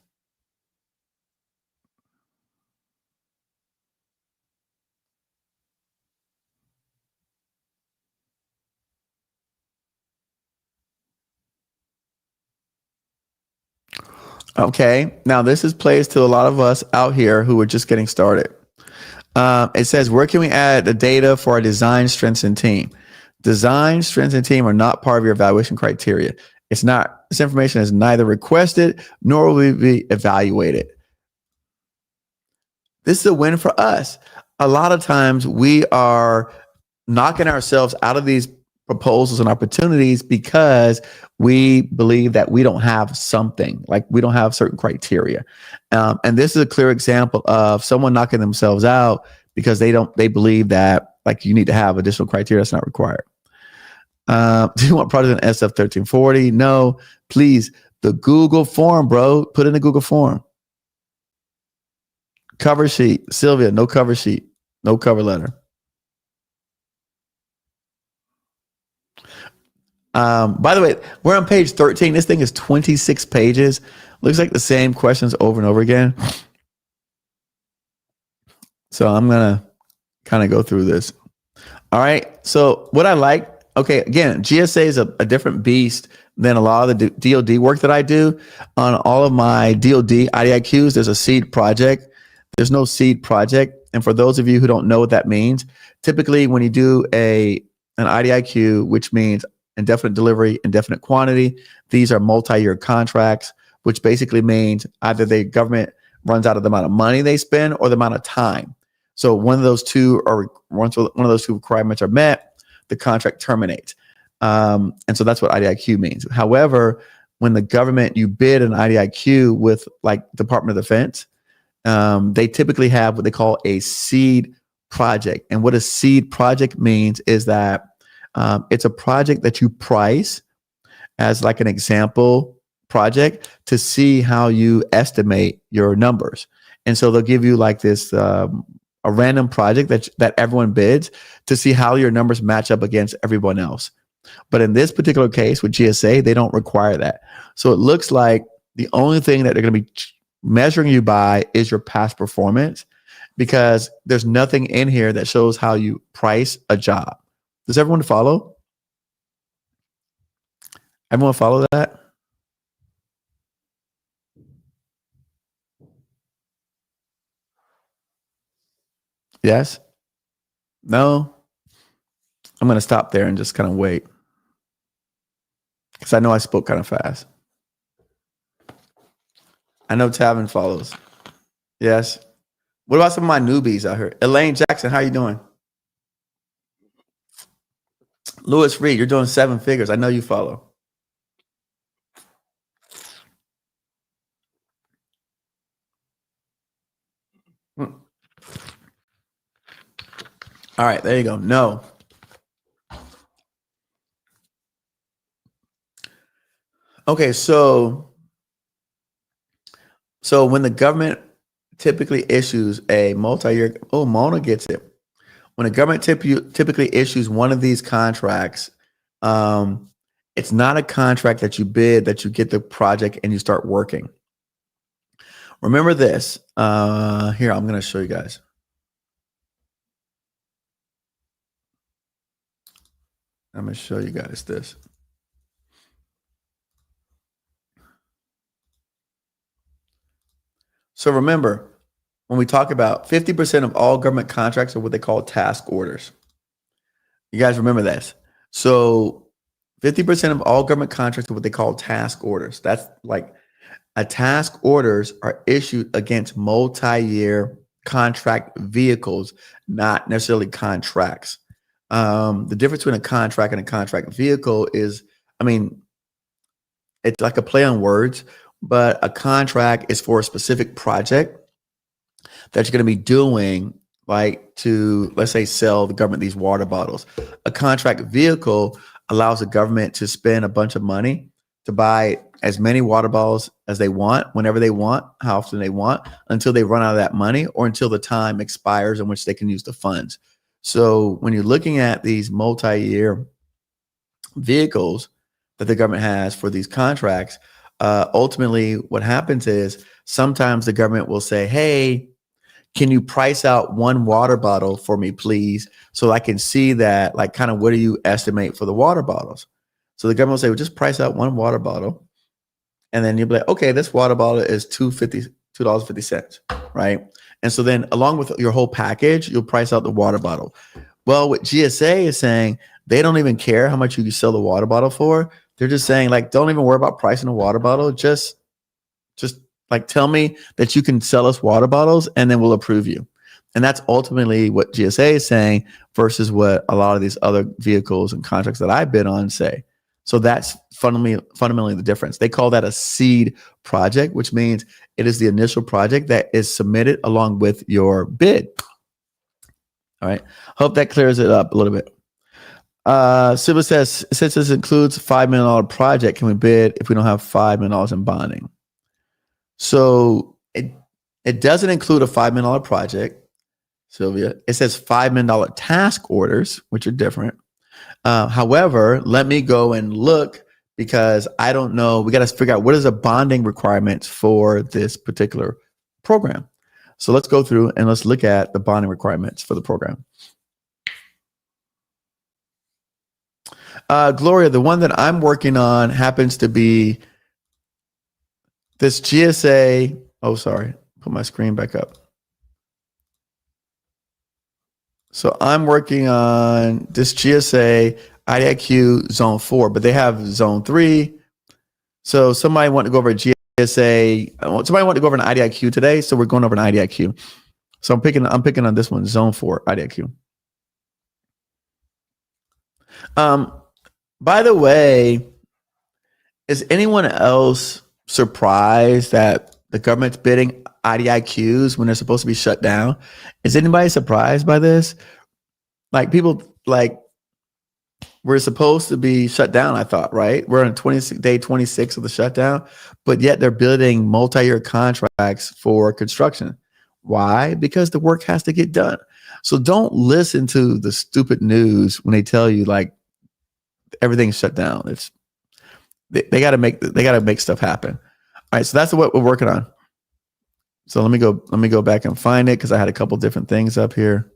Okay, now this is plays to a lot of us out here who are just getting started. It says, where can we add the data for our design strengths and team? Design strengths and team are not part of your evaluation criteria. It's not. This information is neither requested nor will be evaluated. This is a win for us. A lot of times we are knocking ourselves out of these proposals and opportunities because we believe that we don't have something, like we don't have certain criteria. And this is a clear example of someone knocking themselves out because they believe that like you need to have additional criteria that's not required. Do you want project in SF 1340? No, please. The Google form, bro. Put in the Google form. Cover sheet. Sylvia, no cover sheet. No cover letter. By the way, we're on page 13. This thing is 26 pages. Looks like the same questions over and over again. So I'm going to kind of go through this. All right. So what I like, okay, again, GSA is a different beast than a lot of the DOD work that I do. On all of my DOD IDIQs, there's a seed project. There's no seed project. And for those of you who don't know what that means, typically when you do an IDIQ, which means indefinite delivery, indefinite quantity, these are multi-year contracts, which basically means either the government runs out of the amount of money they spend or the amount of time. So once one of those two requirements are met, the contract terminates. And so that's what IDIQ means. However, when the government, you bid an IDIQ with like Department of Defense, they typically have what they call a seed project. And what a seed project means is that it's a project that you price as like an example project to see how you estimate your numbers. And so they'll give you like this a random project that everyone bids to see how your numbers match up against everyone else. But in this particular case with GSA, they don't require that. So it looks like the only thing that they're going to be measuring you by is your past performance, because there's nothing in here that shows how you price a job. Does everyone follow? Everyone follow that? Yes? No? I'm going to stop there and just kind of wait, because I know I spoke kind of fast. I know Tavin follows. Yes. What about some of my newbies out here? Elaine Jackson, how you doing? Lewis Reed, you're doing 7 figures. I know you follow. All right, there you go. No. Okay, so when the government typically issues a multi-year, Mona gets it. When a government typically issues one of these contracts, it's not a contract that you bid, that you get the project and you start working. Remember this. Here, I'm going to show you guys. I'm going to show you guys this. So remember, when we talk about 50% of all government contracts are what they call task orders. You guys remember this. So 50% of all government contracts are what they call task orders. That's like a task orders are issued against multi-year contract vehicles, not necessarily contracts. The difference between a contract and a contract vehicle is, it's like a play on words, but a contract is for a specific project that you're going to be doing, like to, let's say, sell the government these water bottles. A contract vehicle allows the government to spend a bunch of money to buy as many water bottles as they want, whenever they want, how often they want, until they run out of that money or until the time expires in which they can use the funds. So when you're looking at these multi-year vehicles that the government has for these contracts, ultimately what happens is sometimes the government will say, hey, can you price out one water bottle for me, please? So I can see that, like, kind of what do you estimate for the water bottles? So the government will say, well, just price out one water bottle. And then you'll be like, okay, this water bottle is $2.50, right? And so then along with your whole package, you'll price out the water bottle. Well, what GSA is saying, they don't even care how much you sell the water bottle for. They're just saying, like, don't even worry about pricing a water bottle. Just like, tell me that you can sell us water bottles and then we'll approve you. And that's ultimately what GSA is saying versus what a lot of these other vehicles and contracts that I bid on say. So that's fundamentally the difference. They call that a seed project, which means it is the initial project that is submitted along with your bid. All right. Hope that clears it up a little bit. Sibyl says, since this includes a $5 million project, can we bid if we don't have $5 million in bonding? So it doesn't include a $5 million project, Sylvia. It says $5 million task orders, which are different. However, let me go and look, because I don't know. We got to figure out what is the bonding requirements for this particular program. So let's go through and let's look at the bonding requirements for the program. Gloria, the one that I'm working on happens to be this GSA. Oh, sorry. Put my screen back up. So I'm working on this GSA IDIQ Zone 4, but they have Zone 3. So somebody want to go over GSA. Somebody want to go over an IDIQ today. So we're going over an IDIQ. So I'm picking on this one, Zone 4 IDIQ. By the way, is anyone else surprised that the government's bidding IDIQs when they're supposed to be shut down? Is anybody surprised by this? Like, people, like, we're supposed to be shut down, I thought, right? We're on day 26 of the shutdown, but yet they're building multi-year contracts for construction. Why? Because the work has to get done. So don't listen to the stupid news when they tell you, like, everything's shut down. It's they got to make stuff happen. All right, so that's what we're working on. So let me go back and find it, because I had a couple different things up here.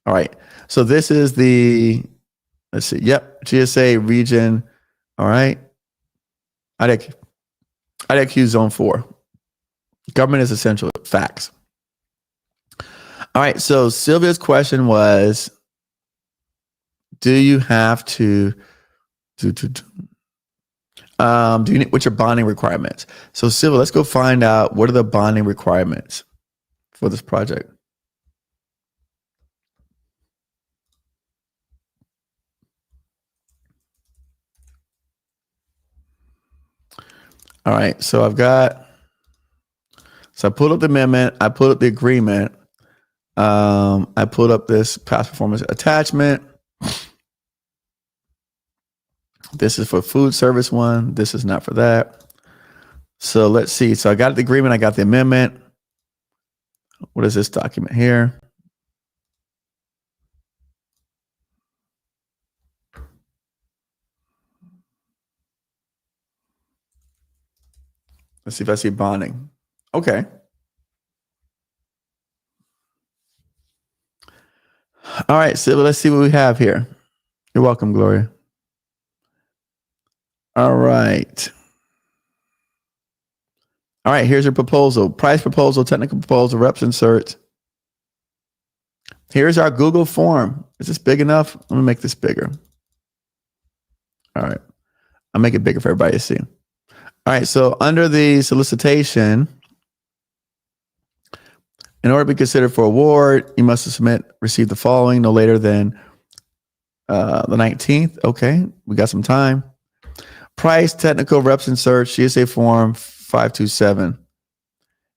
All right, so this is let's see. Yep, GSA region. All right, IDIQ Zone 4. Government is essential. Facts. All right, so Sylvia's question was, do you have to Do you need, what's your bonding requirements? So Civil, let's go find out what are the bonding requirements for this project. All right, so I pulled up the amendment, I pulled up the agreement, I pulled up this past performance attachment. This is for food service one. This is not for that. So let's see. So I got the agreement, I got the amendment. What is this document here? Let's see if I see bonding. Okay. All right, so let's see what we have here. You're welcome, Gloria. All right. All right, here's your proposal. Price proposal, technical proposal, reps insert. Here's our Google form. Is this big enough? Let me make this bigger. All right. I'll make it bigger for everybody to see. All right, so under the solicitation, in order to be considered for award, you must receive the following no later than the 19th. Okay, we got some time. Price, technical, reps and search, GSA form 527.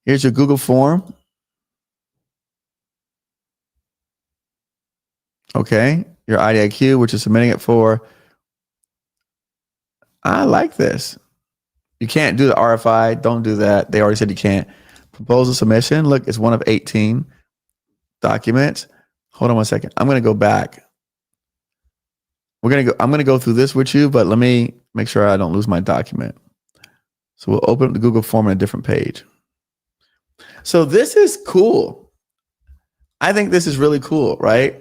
Here's your Google form. Okay, your IDIQ, which is submitting it for. I like this. You can't do the RFI. Don't do that. They already said you can't. Proposal submission. Look, it's one of 18 documents. Hold on one second. I'm going to go back. I'm going to go through this with you, but let me make sure I don't lose my document. So we'll open up the Google form on a different page. So this is cool. I think this is really cool, right?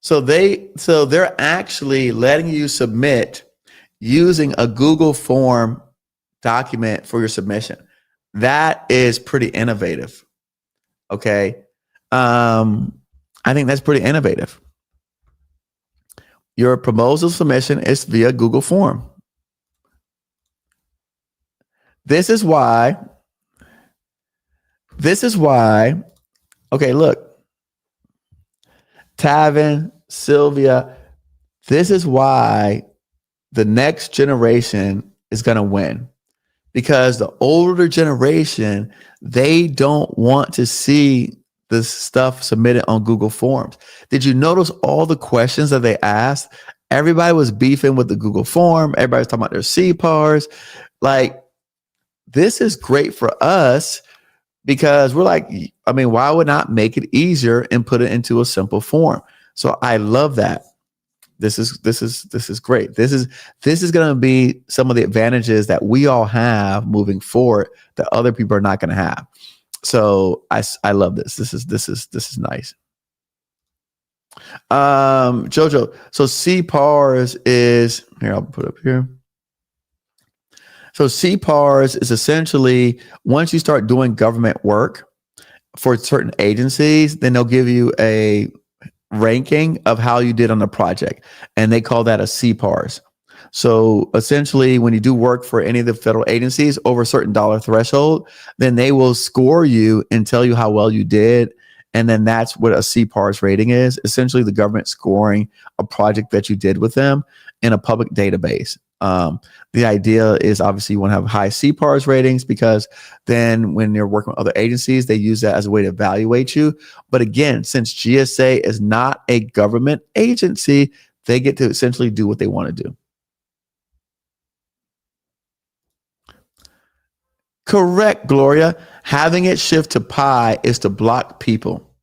So they're actually letting you submit using a Google form document for your submission. That is pretty innovative. Okay. I think that's pretty innovative. Your proposal submission is via Google form. This is why, okay, look, Tavin, Sylvia, this is why the next generation is going to win. Because the older generation, they don't want to see this stuff submitted on Google Forms. Did you notice all the questions that they asked? Everybody was beefing with the Google form. Everybody was talking about their CPARs. Like, this is great for us because we're like, I mean, why would not make it easier and put it into a simple form? So I love that. This is great. This is going to be some of the advantages that we all have moving forward that other people are not going to have. So I love this. This is nice. Jojo. So CPARs is here. I'll put it up here. So CPARs is essentially once you start doing government work for certain agencies, then they'll give you a ranking of how you did on the project, and they call that a CPARs. So essentially, when you do work for any of the federal agencies over a certain dollar threshold, then they will score you and tell you how well you did. And then that's what a CPARS rating is. Essentially, the government scoring a project that you did with them in a public database. The idea is obviously you want to have high CPARS ratings because then when you're working with other agencies, they use that as a way to evaluate you. But again, since GSA is not a government agency, they get to essentially do what they want to do. Correct, Gloria. Having it shift to pi is to block people.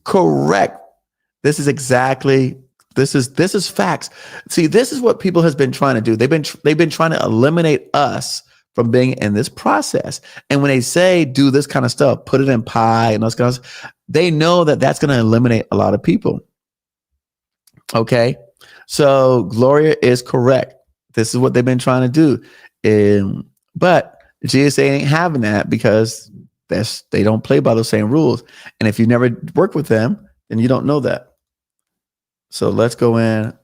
Correct. This is facts. See, this is what people has been trying to do. They've been trying to eliminate us from being in this process. And when they say do this kind of stuff, put it in pi and those kinds, they know that that's going to eliminate a lot of people. Okay, so Gloria is correct. This is what they've been trying to do, but GSA ain't having that because they don't play by those same rules. And if you never work with them, then you don't know that. So let's go in.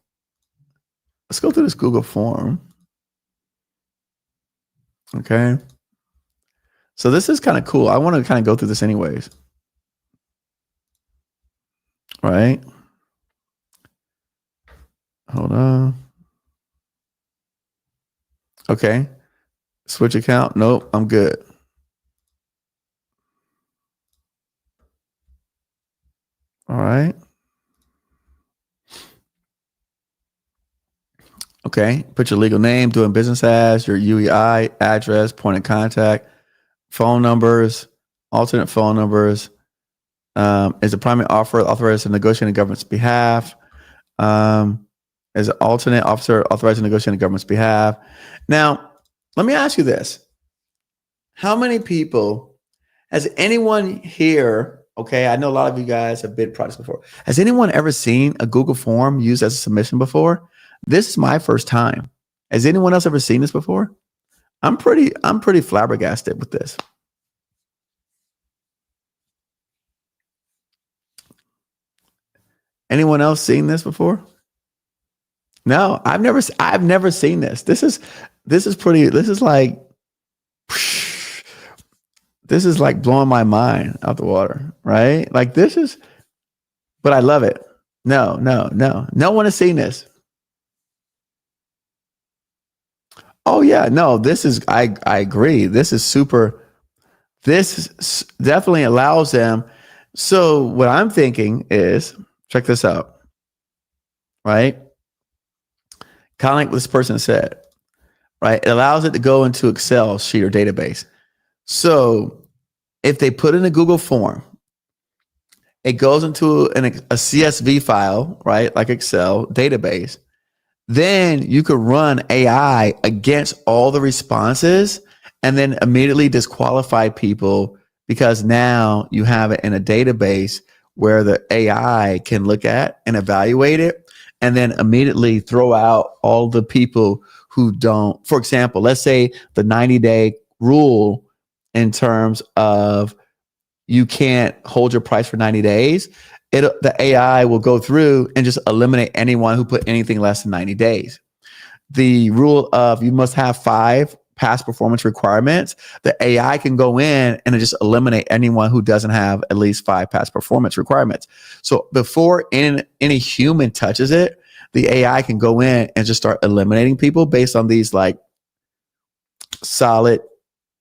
Let's go through this Google form. Okay. So this is kind of cool. I want to kind of go through this anyways. Right. Hold on. Okay. Switch account. Nope. I'm good. All right. Okay. Put your legal name, doing business as, your UEI, address, point of contact, phone numbers, alternate phone numbers. Is the primary offer authorized to negotiate on the government's behalf? Is an alternate officer authorized to negotiate on the government's behalf? Now, let me ask you this. How many people, has anyone here, okay, I know a lot of you guys have bid products before. Has anyone ever seen a Google form used as a submission before? This is my first time. Has anyone else ever seen this before? I'm pretty flabbergasted with this. Anyone else seen this before? No, I've never seen this. This is like blowing my mind out the water, right? Like this is, but I love it. No one has seen this. Oh yeah, no, this is, I agree. This is super, this definitely allows them. So what I'm thinking is, check this out, right? Kind of like what this person said, right? It allows it to go into Excel sheet or database. So if they put in a Google form, it goes into a CSV file, right? Like Excel database. Then you could run AI against all the responses and then immediately disqualify people because now you have it in a database where the AI can look at and evaluate it and then immediately throw out all the people who don't. For example, let's say the 90-day rule in terms of you can't hold your price for 90 days. The AI will go through and just eliminate anyone who put anything less than 90 days. The rule of you must have 5 past performance requirements, the AI can go in and just eliminate anyone who doesn't have at least 5 past performance requirements. So before any human touches it, the AI can go in and just start eliminating people based on these like solid,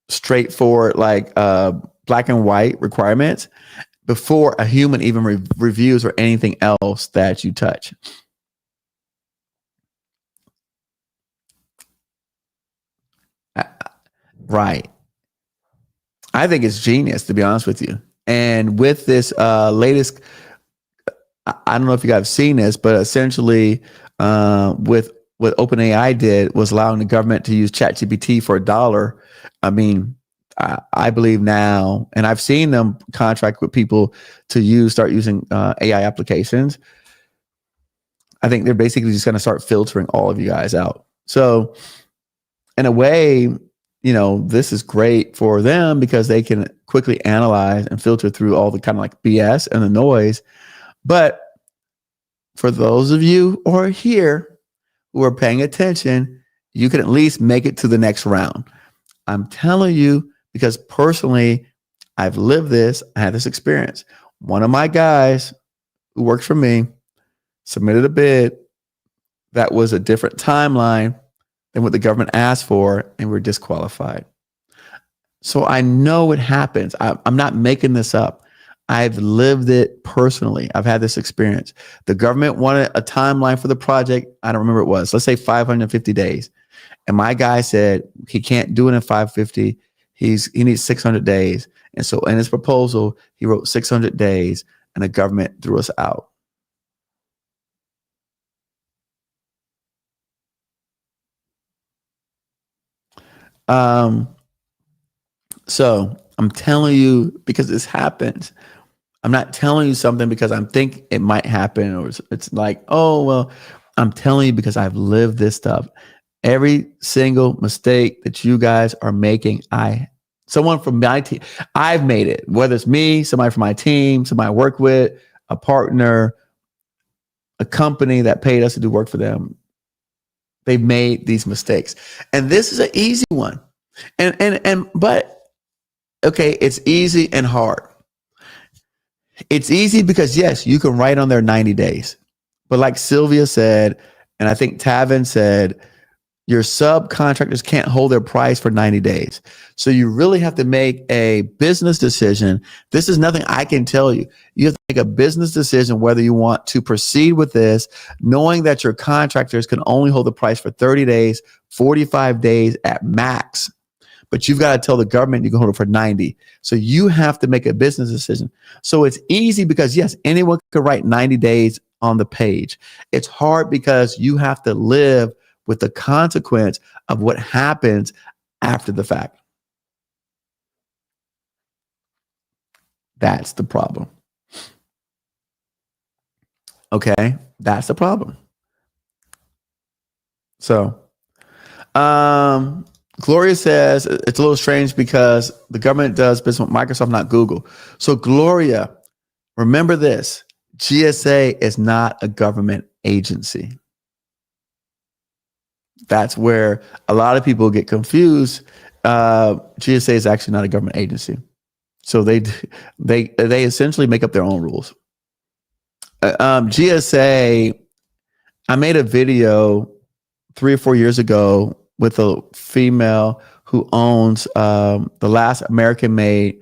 straightforward, like black and white requirements before a human even reviews or anything else that you touch. Right. I think it's genius, to be honest with you. And with this latest, I don't know if you guys have seen this, but essentially with what OpenAI did was allowing the government to use ChatGPT for $1. I mean, I believe now, and I've seen them contract with people to start using AI applications. I think they're basically just going to start filtering all of you guys out. So in a way, you know, this is great for them because they can quickly analyze and filter through all the kind of like BS and the noise. But for those of you who are here who are paying attention, you can at least make it to the next round. I'm telling you, because personally, I've lived this, I had this experience. One of my guys who works for me submitted a bid that was a different timeline than what the government asked for, and we're disqualified. So I know it happens. I'm not making this up. I've lived it personally. I've had this experience. The government wanted a timeline for the project. I don't remember what it was. Let's say 550 days. And my guy said he can't do it in 550. He needs 600 days. And so in his proposal, he wrote 600 days and the government threw us out. So I'm telling you because this happens. I'm not telling you something because I think it might happen or it's like, oh, well, I'm telling you because I've lived this stuff. Every single mistake that you guys are making, someone from my team, I've made it, whether it's me, somebody from my team, somebody I work with, a partner, a company that paid us to do work for them. They've made these mistakes. And this is an easy one. But okay, it's easy and hard. It's easy because yes, you can write on there 90 days. But like Sylvia said, and I think Tavin said, your subcontractors can't hold their price for 90 days. So you really have to make a business decision. This is nothing I can tell you. You have to make a business decision whether you want to proceed with this, knowing that your contractors can only hold the price for 30 days, 45 days at max. But you've got to tell the government you can hold it for 90. So you have to make a business decision. So it's easy because yes, anyone could write 90 days on the page. It's hard because you have to live with the consequence of what happens after the fact. That's the problem. Okay, that's the problem. So, Gloria says it's a little strange because the government does business with Microsoft, not Google. So, Gloria, remember this: GSA is not a government agency. That's where a lot of people get confused. GSA is actually not a government agency, so they essentially make up their own rules. GSA, I made a video 3 or 4 years ago with a female who owns the last American-made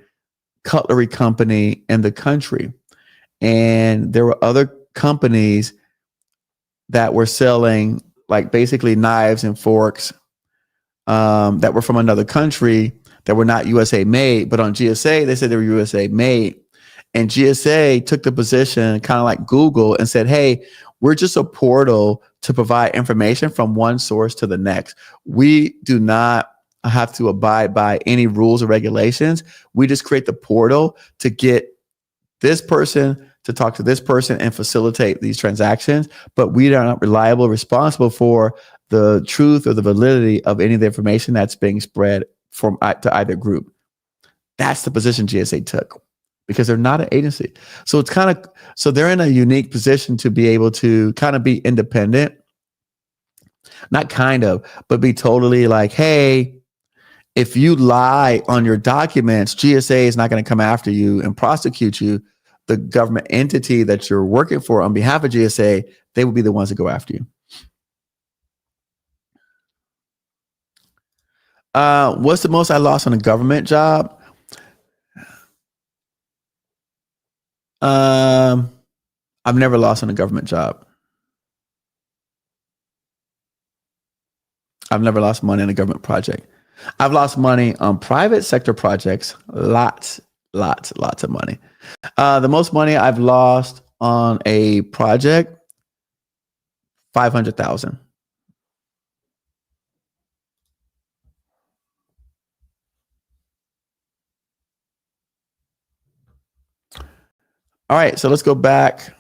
cutlery company in the country, and there were other companies that were selling like basically knives and forks that were from another country that were not USA made, but on GSA, they said they were USA made. And GSA took the position kind of like Google and said, hey, we're just a portal to provide information from one source to the next. We do not have to abide by any rules or regulations. We just create the portal to get this person to talk to this person and facilitate these transactions, but we are not reliable, responsible for the truth or the validity of any of the information that's being spread from to either group. That's the position GSA took because they're not an agency. So it's kind of, so they're in a unique position to be able to kind of be independent, not kind of, but be totally like, hey, if you lie on your documents, GSA is not going to come after you and prosecute you. The government entity that you're working for on behalf of GSA, they will be the ones that go after you. What's the most I lost on a government job? I've never lost on a government job. I've never lost money on a government project. I've lost money on private sector projects. Lots of money. The most money I've lost on a project, 500,000. All right, so let's go back.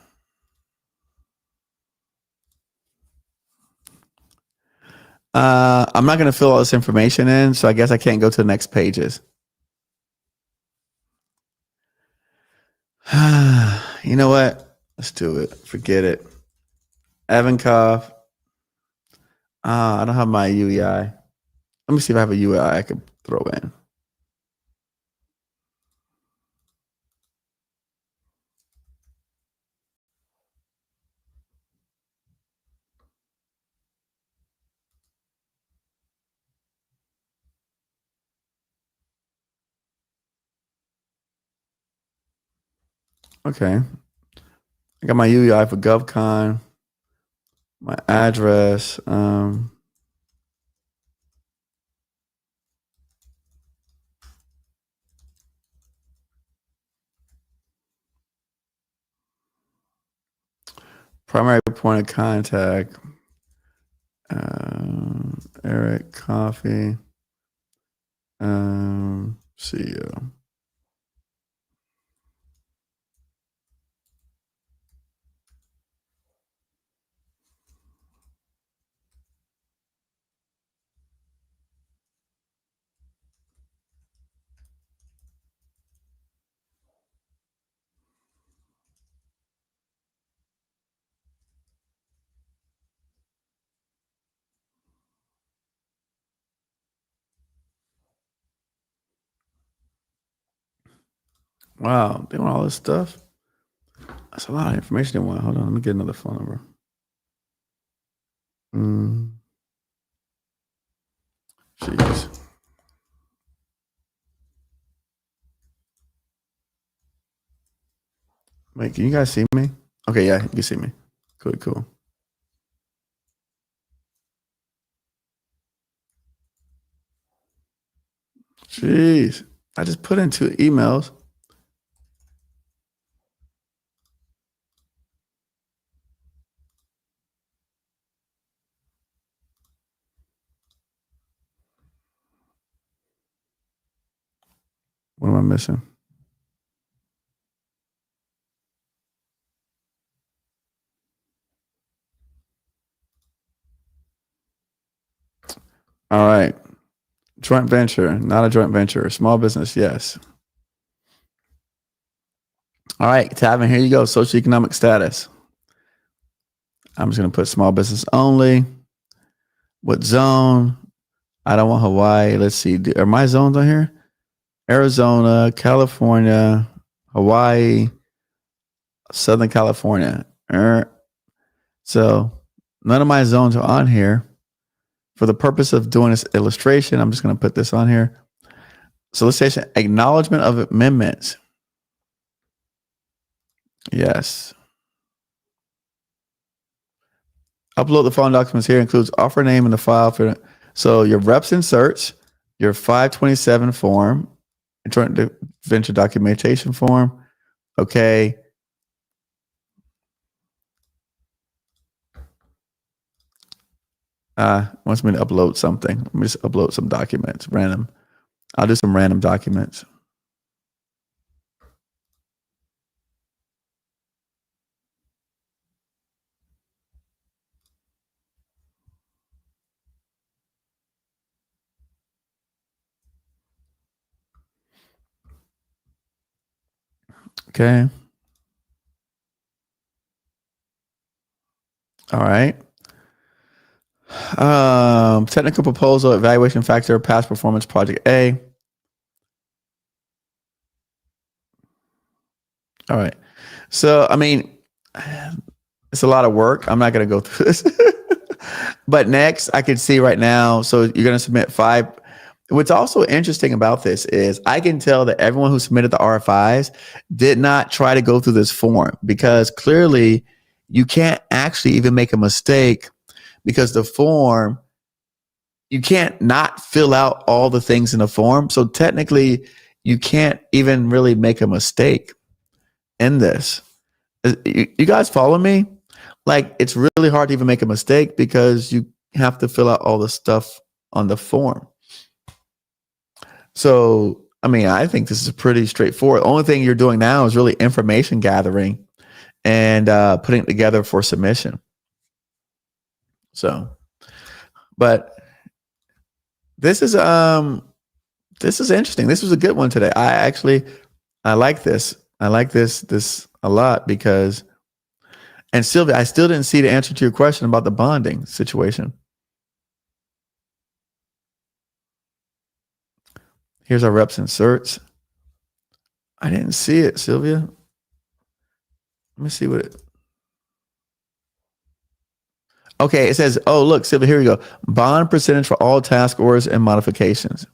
I'm not going to fill all this information in, so I guess I can't go to the next pages. You know what? Let's do it. Forget it. Evankov. I don't have my UEI. Let me see if I have a UEI I can throw in. Okay. I got my UEI for GovCon, my address. Primary point of contact. Eric Coffee. CEO. Wow, they want all this stuff. That's a lot of information they want. Hold on, let me get another phone number. Jeez. Wait, can you guys see me? Okay, yeah, you can see me. Cool. Jeez. I just put in 2 emails. What am I missing? All right. Joint venture, not a joint venture. Small business, yes. All right, Tavin, here you go. Socioeconomic status. I'm just going to put small business only. What zone? I don't want Hawaii. Let's see. Are my zones on here? Arizona, California, Hawaii, Southern California. So none of my zones are on here. For the purpose of doing this illustration, I'm just going to put this on here. Solicitation, acknowledgement of amendments. Yes. Upload the following documents here includes offer name in the file for so your reps inserts, your 527 form, joint venture documentation form. Okay. Wants me to upload something. Let me just upload some documents, random. I'll do some random documents. Okay. All right. Technical proposal, evaluation factor, past performance, project A. All right. So, I mean, it's a lot of work. I'm not going to go through this. But next, I can see right now. So you're going to submit 5. What's also interesting about this is I can tell that everyone who submitted the RFIs did not try to go through this form because clearly you can't actually even make a mistake because the form, you can't not fill out all the things in the form. So technically, you can't even really make a mistake in this. You guys follow me? Like, it's really hard to even make a mistake because you have to fill out all the stuff on the form. So, I mean, I think this is pretty straightforward. The only thing you're doing now is really information gathering and putting it together for submission. So, but this is interesting. This was a good one today. I like this. I like this a lot because, and Sylvia, I still didn't see the answer to your question about the bonding situation. Here's our reps inserts. I didn't see it, Sylvia. Let me see what it. Okay, it says, oh, look, Sylvia, here we go. Bond percentage for all task orders and modifications.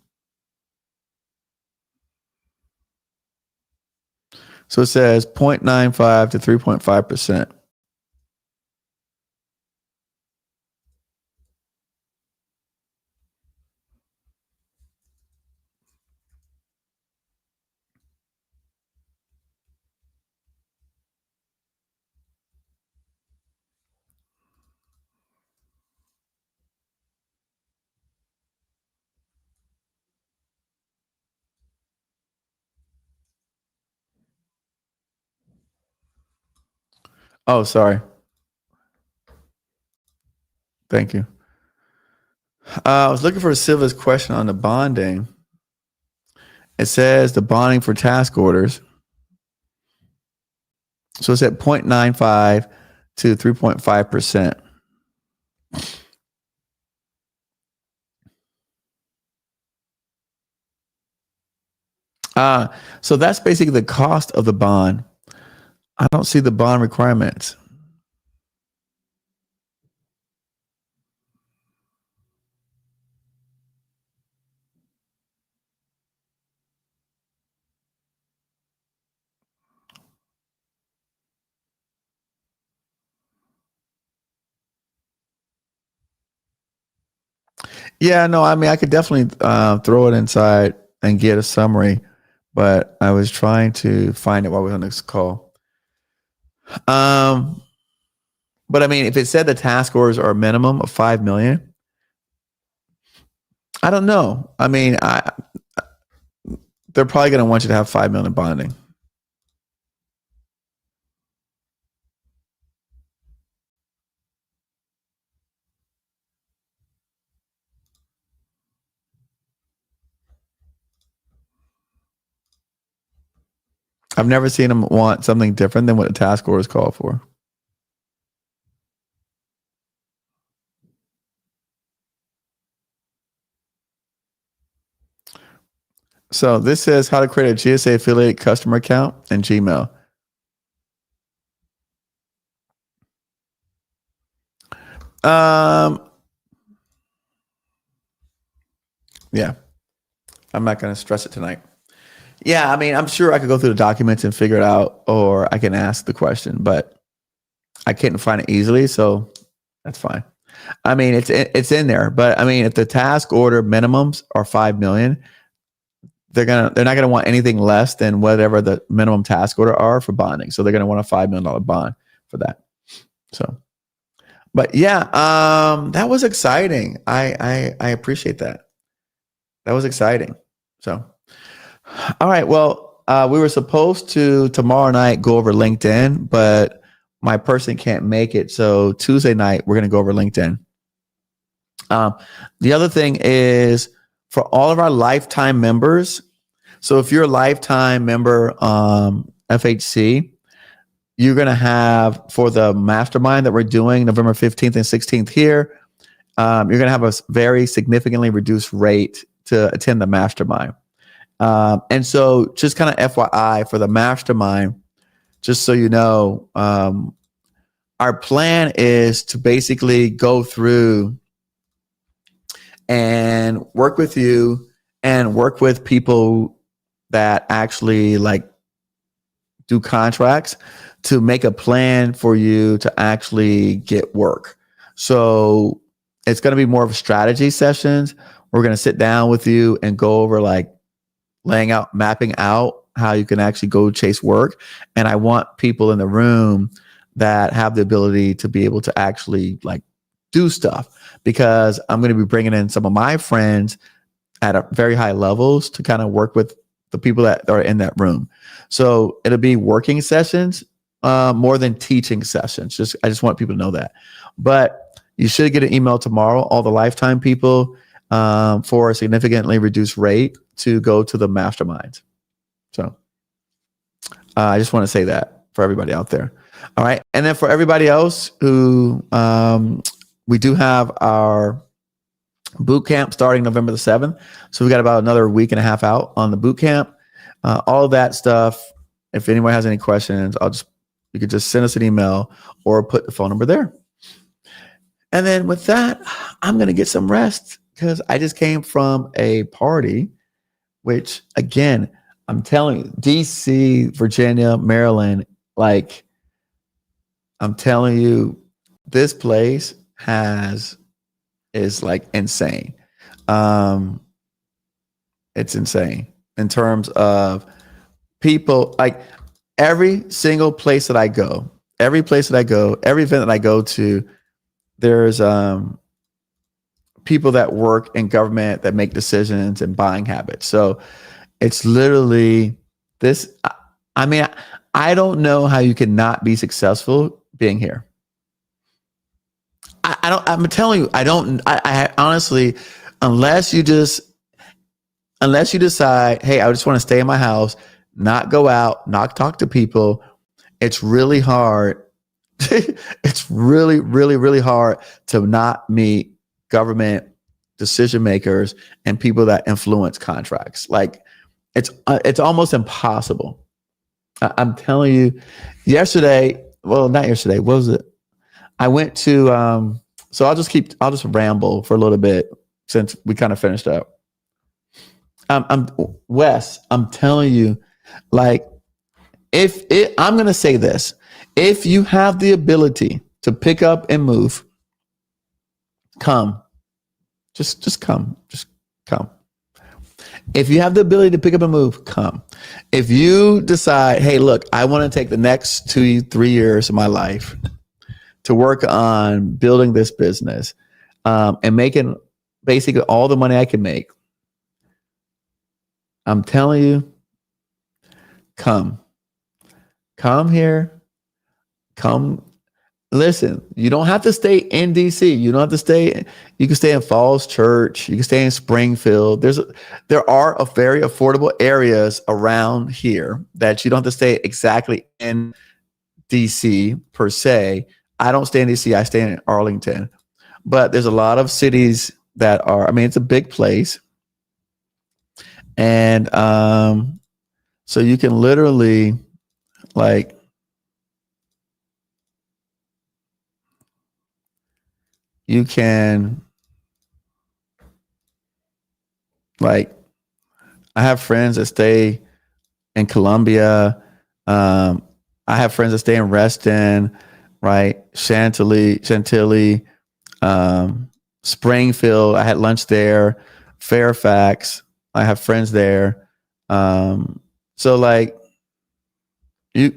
So it says 0.95 to 3.5%. Oh, sorry. Thank you. I was looking for Sylvia's question on the bonding. It says the bonding for task orders. So it's at 0.95 to 3.5%. So that's basically the cost of the bond. I don't see the bond requirements. Yeah, no, I mean, I could definitely throw it inside and get a summary, but I was trying to find it while we were on this call. But I mean, if it said the task orders are a minimum of 5 million, I don't know. I mean, they're probably going to want you to have 5 million bonding. I've never seen them want something different than what the task orders call for. So this says how to create a GSA affiliate customer account in Gmail. Yeah, I'm not going to stress it tonight. Yeah, I mean, I'm sure I could go through the documents and figure it out, or I can ask the question, but I couldn't find it easily, so that's fine. I mean, it's in there, but I mean, if the task order minimums are 5 million, they're not gonna want anything less than whatever the minimum task order are for bonding. So they're gonna want a $5 million bond for that. So, but yeah, that was exciting. I appreciate that. That was exciting. So, all right. Well, we were supposed to tomorrow night go over LinkedIn, but my person can't make it. So Tuesday night we're gonna go over LinkedIn. The other thing is for all of our lifetime members. So if you're a lifetime member, FHC, you're going to have for the mastermind that we're doing November 15th and 16th here, you're going to have a very significantly reduced rate to attend the mastermind. And so just kind of FYI for the mastermind, just so you know, our plan is to basically go through and work with you and work with people that actually like do contracts to make a plan for you to actually get work. So it's going to be more of strategy sessions. We're going to sit down with you and go over like mapping out how you can actually go chase work. And I want people in the room that have the ability to be able to actually like do stuff, because I'm going to be bringing in some of my friends at a very high levels to kind of work with the people that are in that room. So it'll be working sessions more than teaching sessions. I just want people to know that. But you should get an email tomorrow, all the lifetime people, for a significantly reduced rate to go to the masterminds. So I just want to say that for everybody out there. All right. And then for everybody else who we do have our boot camp starting November the 7th. So we got about another week and a half out on the boot camp. All of that stuff. If anyone has any questions, you could just send us an email or put the phone number there. And then with that, I'm going to get some rest because I just came from a party, which again, I'm telling you, DC, Virginia, Maryland, like I'm telling you, this place is like insane. It's insane in terms of people, like every single place that I go, every event that I go to, there's people that work in government that make decisions and buying habits. So it's literally this. I mean, I don't know how you can not be successful being here. I'm telling you, I honestly, unless you decide, hey, I just want to stay in my house, not go out, not talk to people, it's really hard. It's really, really, really hard to not meet government decision makers and people that influence contracts. Like It's almost impossible. I'm telling you, yesterday, well, not yesterday, what was it? I went to, so I'll just ramble for a little bit since we kind of finished up. Wes, I'm telling you, like, I'm going to say this, if you have the ability to pick up and move, come, just come. If you have the ability to pick up and move, come. If you decide, hey, look, I want to take the next 2-3 years of my life to work on building this business and making basically all the money I can make, I'm telling you, come here, come. Listen, you don't have to stay in DC. You don't have to stay. You can stay in Falls Church. You can stay in Springfield. There are very affordable areas around here that you don't have to stay exactly in DC per se. I don't stay in DC. I stay in Arlington. But there's a lot of cities that are, I mean, it's a big place. And so you can literally, like, you can, like, I have friends that stay in Columbia. I have friends that stay in Reston, right? Chantilly, Springfield. I had lunch there. Fairfax. I have friends there. So like, you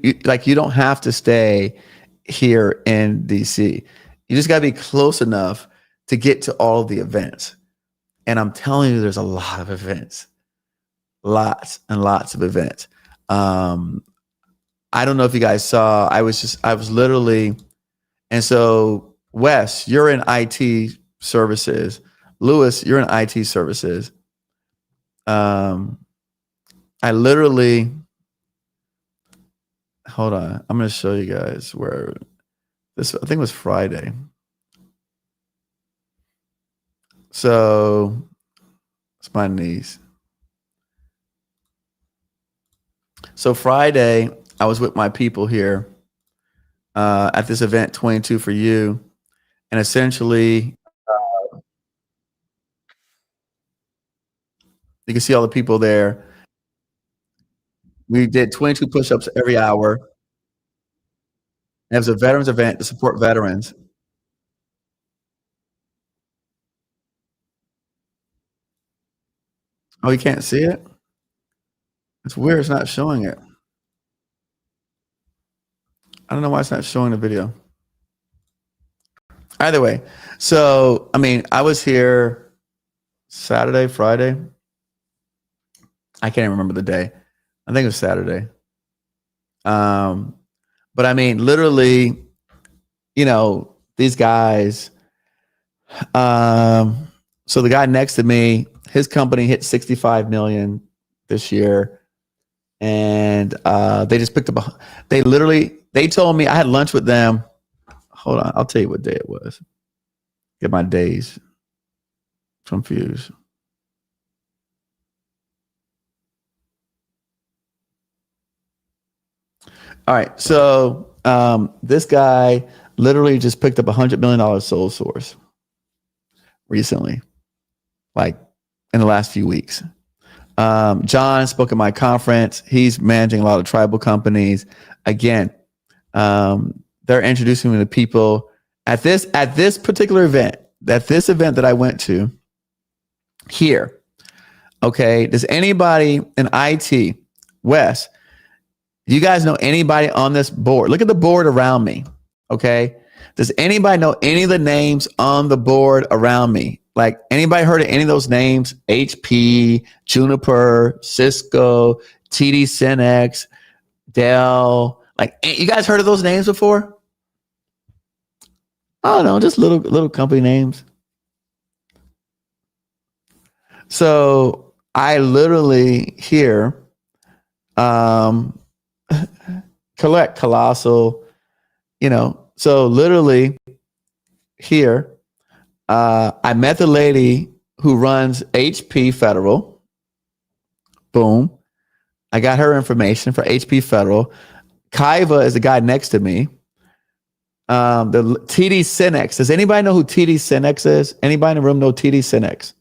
don't have to stay here in DC. You just got to be close enough to get to all of the events. And I'm telling you, there's a lot of events, lots and lots of events. I don't know if you guys saw, I was literally, and so Wes, you're in IT services. Lewis, you're in IT services. I literally, hold on. I'm going to show you guys where this, I think it was Friday. So it's my niece. So Friday, I was with my people here at this event, 22 for You. And essentially, you can see all the people there. We did 22 push-ups every hour. It was a veterans event to support veterans. Oh, you can't see it? It's weird. It's not showing it. I don't know why it's not showing the video. Either way. So, I mean, I was here Saturday, Friday. I can't even remember the day. I think it was Saturday. But I mean, literally, you know, these guys, so the guy next to me, his company hit 65 million this year. And they just picked up, they told me, I had lunch with them. Hold on, I'll tell you what day it was. Get my days confused. All right, so this guy literally just picked up $100 million sole source recently, like in the last few weeks. John spoke at my conference. He's managing a lot of tribal companies. Again, they're introducing me to people at this particular event, this event that I went to here. Okay, does anybody in IT, Wes, you guys know anybody on this board? Look at the board around me. Okay, does anybody know any of the names on the board around me? Like, anybody heard of any of those names? HP, Juniper, Cisco, TD Synex, Dell. Like, you guys heard of those names before? I don't know, just little company names. So I literally here collect colossal, you know. So literally here, I met the lady who runs HP Federal. Boom. I got her information for HP Federal. Kaiva is the guy next to me. The TD Synex. Does anybody know who TD Synex is? Anybody in the room know TD Synex?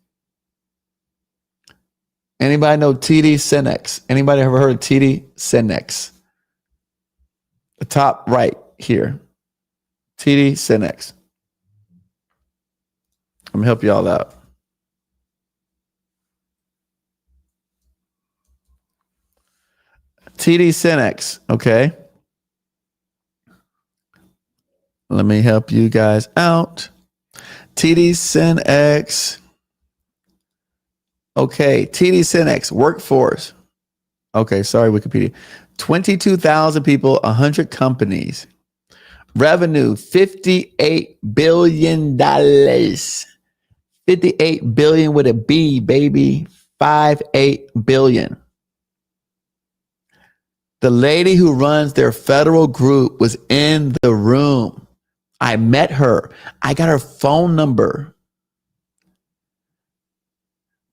Anybody know TD Synex? Anybody ever heard of TD Synex? The top right here. TD Synex. I'm gonna help you all out. TD Synex, okay. Let me help you guys out. TD Synex. Okay, TD Synex, workforce. Okay, sorry, Wikipedia. 22,000 people, 100 companies. Revenue, $58 billion. 58 billion with a B, baby. 58 billion. The lady who runs their federal group was in the room. I met her. I got her phone number.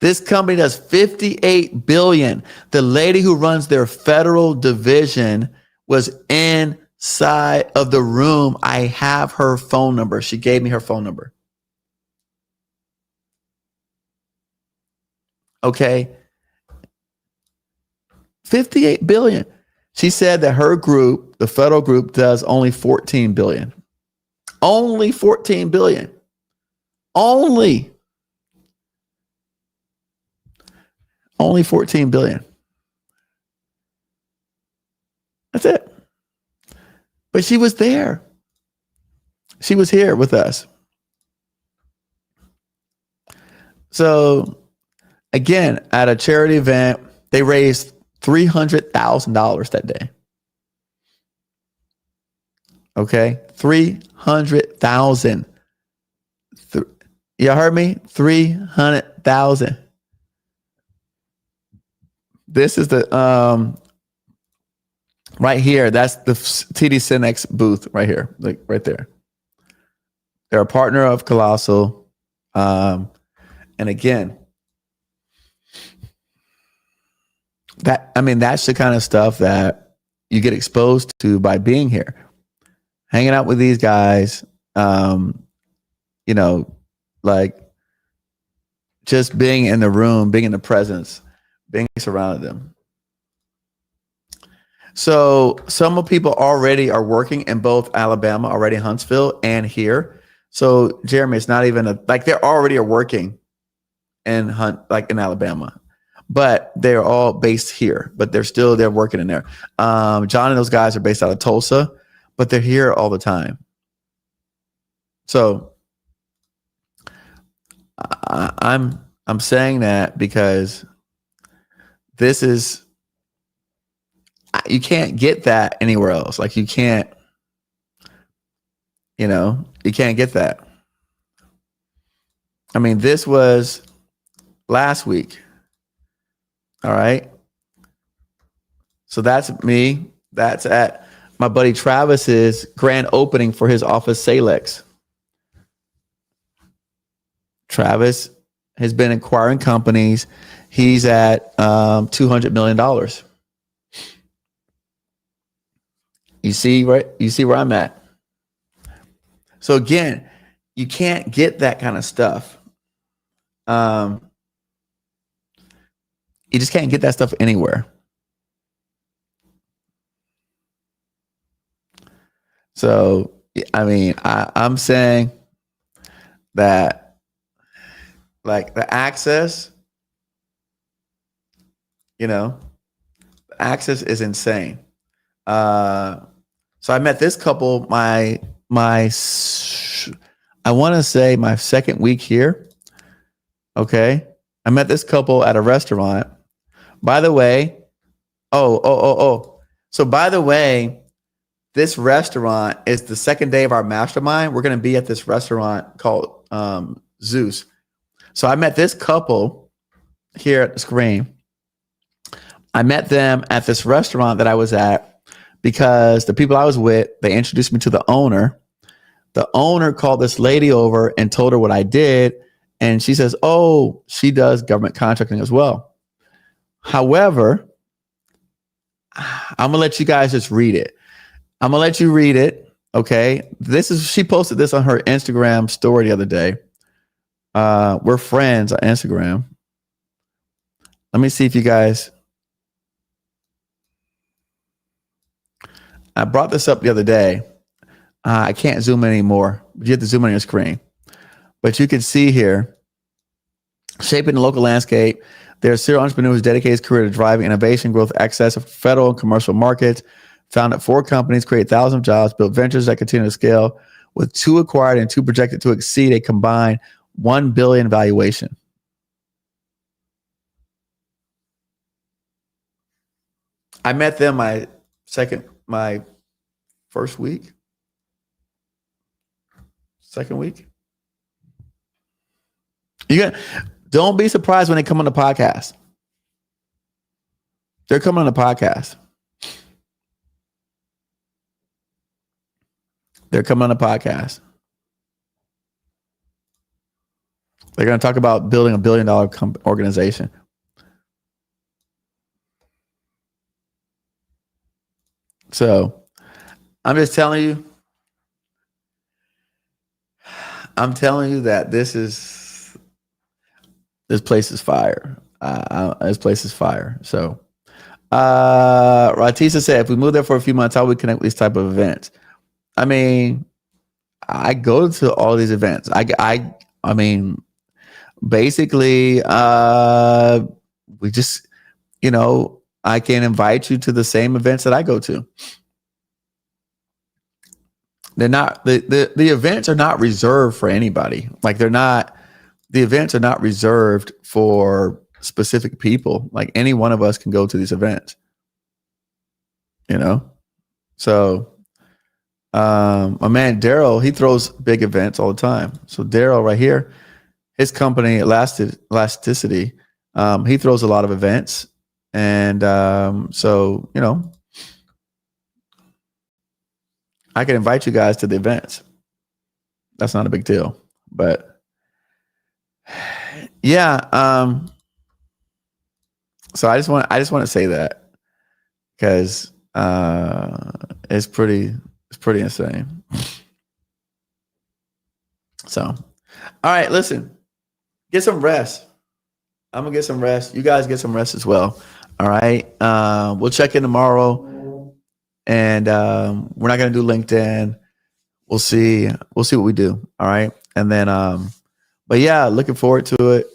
This company does 58 billion. The lady who runs their federal division was inside of the room. I have her phone number. She gave me her phone number. Okay. 58 billion. She said that her group, the federal group, does only 14 billion. Only 14 billion. Only 14 billion. That's it. But she was there. She was here with us. So again, at a charity event, they raised $300,000 that day. Okay, 300,000. You heard me? 300,000. This is the right here. That's the TD Synex booth right here, like right there. They're a partner of Colossal, and again, that's the kind of stuff that you get exposed to by being here, hanging out with these guys. Like just being in the room, being in the presence, being surrounded them. So some people already are working in both Alabama, already Huntsville, and here. So Jeremy, it's not even they're already working in in Alabama, but they're all based here. But they're working in there. John and those guys are based out of Tulsa, but they're here all the time. So I'm saying that because this is, you can't get that anywhere else. Like you can't get that. I mean, this was last week. All right. So that's me. That's at my buddy Travis's grand opening for his office, Salex. Travis has been acquiring companies. He's at $200 million. You see, right? You see where I'm at. So again, you can't get that kind of stuff. You just can't get that stuff anywhere. So, I mean, I'm saying that like the access, the access is insane. So I met this couple, I want to say my second week here. Okay. I met this couple at a restaurant. By the way, So by the way, this restaurant is the second day of our mastermind. We're going to be at this restaurant called Zeus. So I met this couple here at the screen. I met them at this restaurant that I was at because the people I was with, they introduced me to the owner. The owner called this lady over and told her what I did. And she says, oh, she does government contracting as well. However, I'm gonna let you guys just read it. I'm gonna let you read it. Okay. She posted this on her Instagram story the other day. We're friends on Instagram. Let me see if you guys. I brought this up the other day. I can't zoom in anymore. You have to zoom on your screen. But you can see here, shaping the local landscape. There are serial entrepreneurs who dedicate his career to driving innovation, growth, access of federal and commercial markets. Founded 4 companies, create thousands of jobs, built ventures that continue to scale, with 2 acquired and 2 projected to exceed a combined $1 billion valuation. I met them my first week. Second week. Don't be surprised when they come on the podcast. They're coming on the podcast. They're coming on the podcast. They're going to talk about building a $1 billion organization. So I'm just telling you. That this place is fire. This place is fire. So, Ratisa said, if we move there for a few months, how would we connect with these type of events? I mean, I go to all these events. I mean, basically, we just, I can invite you to the same events that I go to. They're not the events are not reserved for anybody. Like the events are not reserved for specific people. Like any one of us can go to these events. So my man Daryl, he throws big events all the time. So Daryl right here, his company Elasticity, he throws a lot of events. And so, I can invite you guys to the events. That's not a big deal. But yeah, so I just want to say that because it's pretty insane. So, all right, listen, get some rest. I'm gonna get some rest. You guys get some rest as well. All right. We'll check in tomorrow. And we're not going to do LinkedIn. We'll see what we do. All right. And then, but yeah, looking forward to it.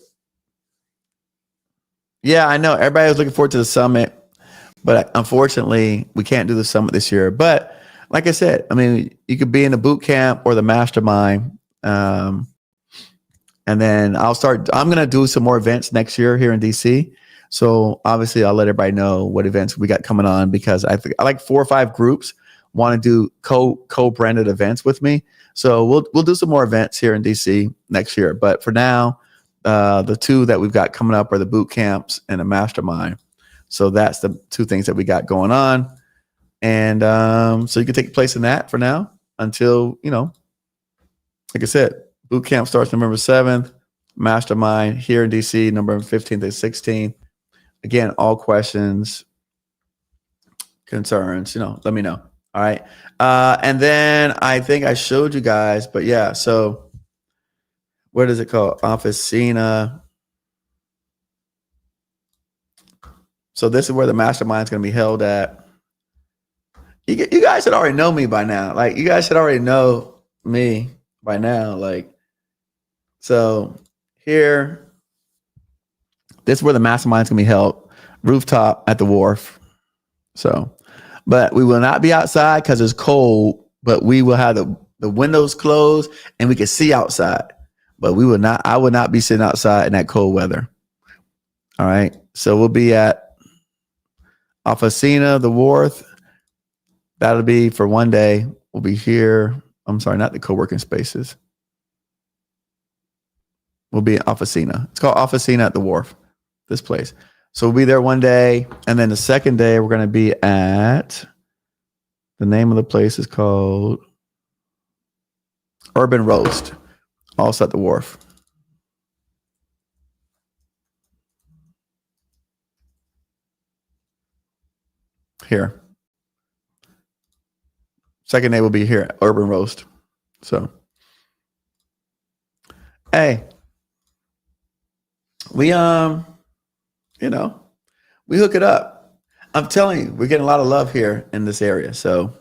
Yeah, I know everybody was looking forward to the summit, but unfortunately we can't do the summit this year. But like I said, I mean, you could be in the boot camp or the mastermind. And then I'm going to do some more events next year here in DC. So obviously I'll let everybody know what events we got coming on, because I like 4 or 5 groups want to do co-branded events with me. So we'll do some more events here in DC next year. But for now, the 2 that we've got coming up are the boot camps and the mastermind. So that's the 2 things that we got going on. And so you can take place in that for now until, like I said, boot camp starts November 7th, mastermind here in DC, November 15th and 16th. Again, all questions, concerns, let me know. All right. And then I think I showed you guys, but yeah, so what is it called? Officina. So this is where the mastermind is going to be held at. You guys should already know me by now. Like, you guys should already know me by now. Like, so here, this is where the mastermind is going to be held, rooftop at the wharf. So, but we will not be outside because it's cold, but we will have the windows closed and we can see outside. But I will not be sitting outside in that cold weather. All right. So we'll be at Officina, the wharf. That'll be for one day. We'll be here. I'm sorry, not the co-working spaces. We'll be at Officina. It's called Officina at the wharf, this place. So we'll be there one day. And then the second day, we're going to be at, the name of the place is called Urban Roast, also at the wharf. Here. Second day will be here at Urban Roast. So, hey, we we hook it up. I'm telling you, we're getting a lot of love here in this area. So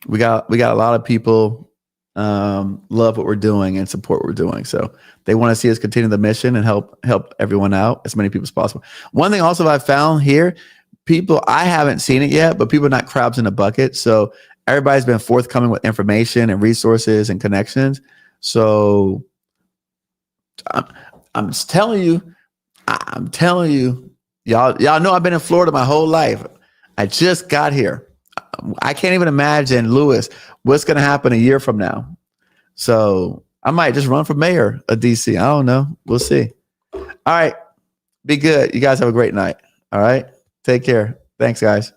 we got a lot of people love what we're doing and support what we're doing. So they want to see us continue the mission and help everyone out, as many people as possible. One thing also I found here, people, I haven't seen it yet, but people are not crabs in a bucket. So everybody's been forthcoming with information and resources and connections. So I'm just telling you, y'all know I've been in Florida my whole life. I just got here. I can't even imagine, Lewis, what's going to happen a year from now. So I might just run for mayor of DC. I don't know. We'll see. All right. Be good. You guys have a great night. All right. Take care. Thanks, guys.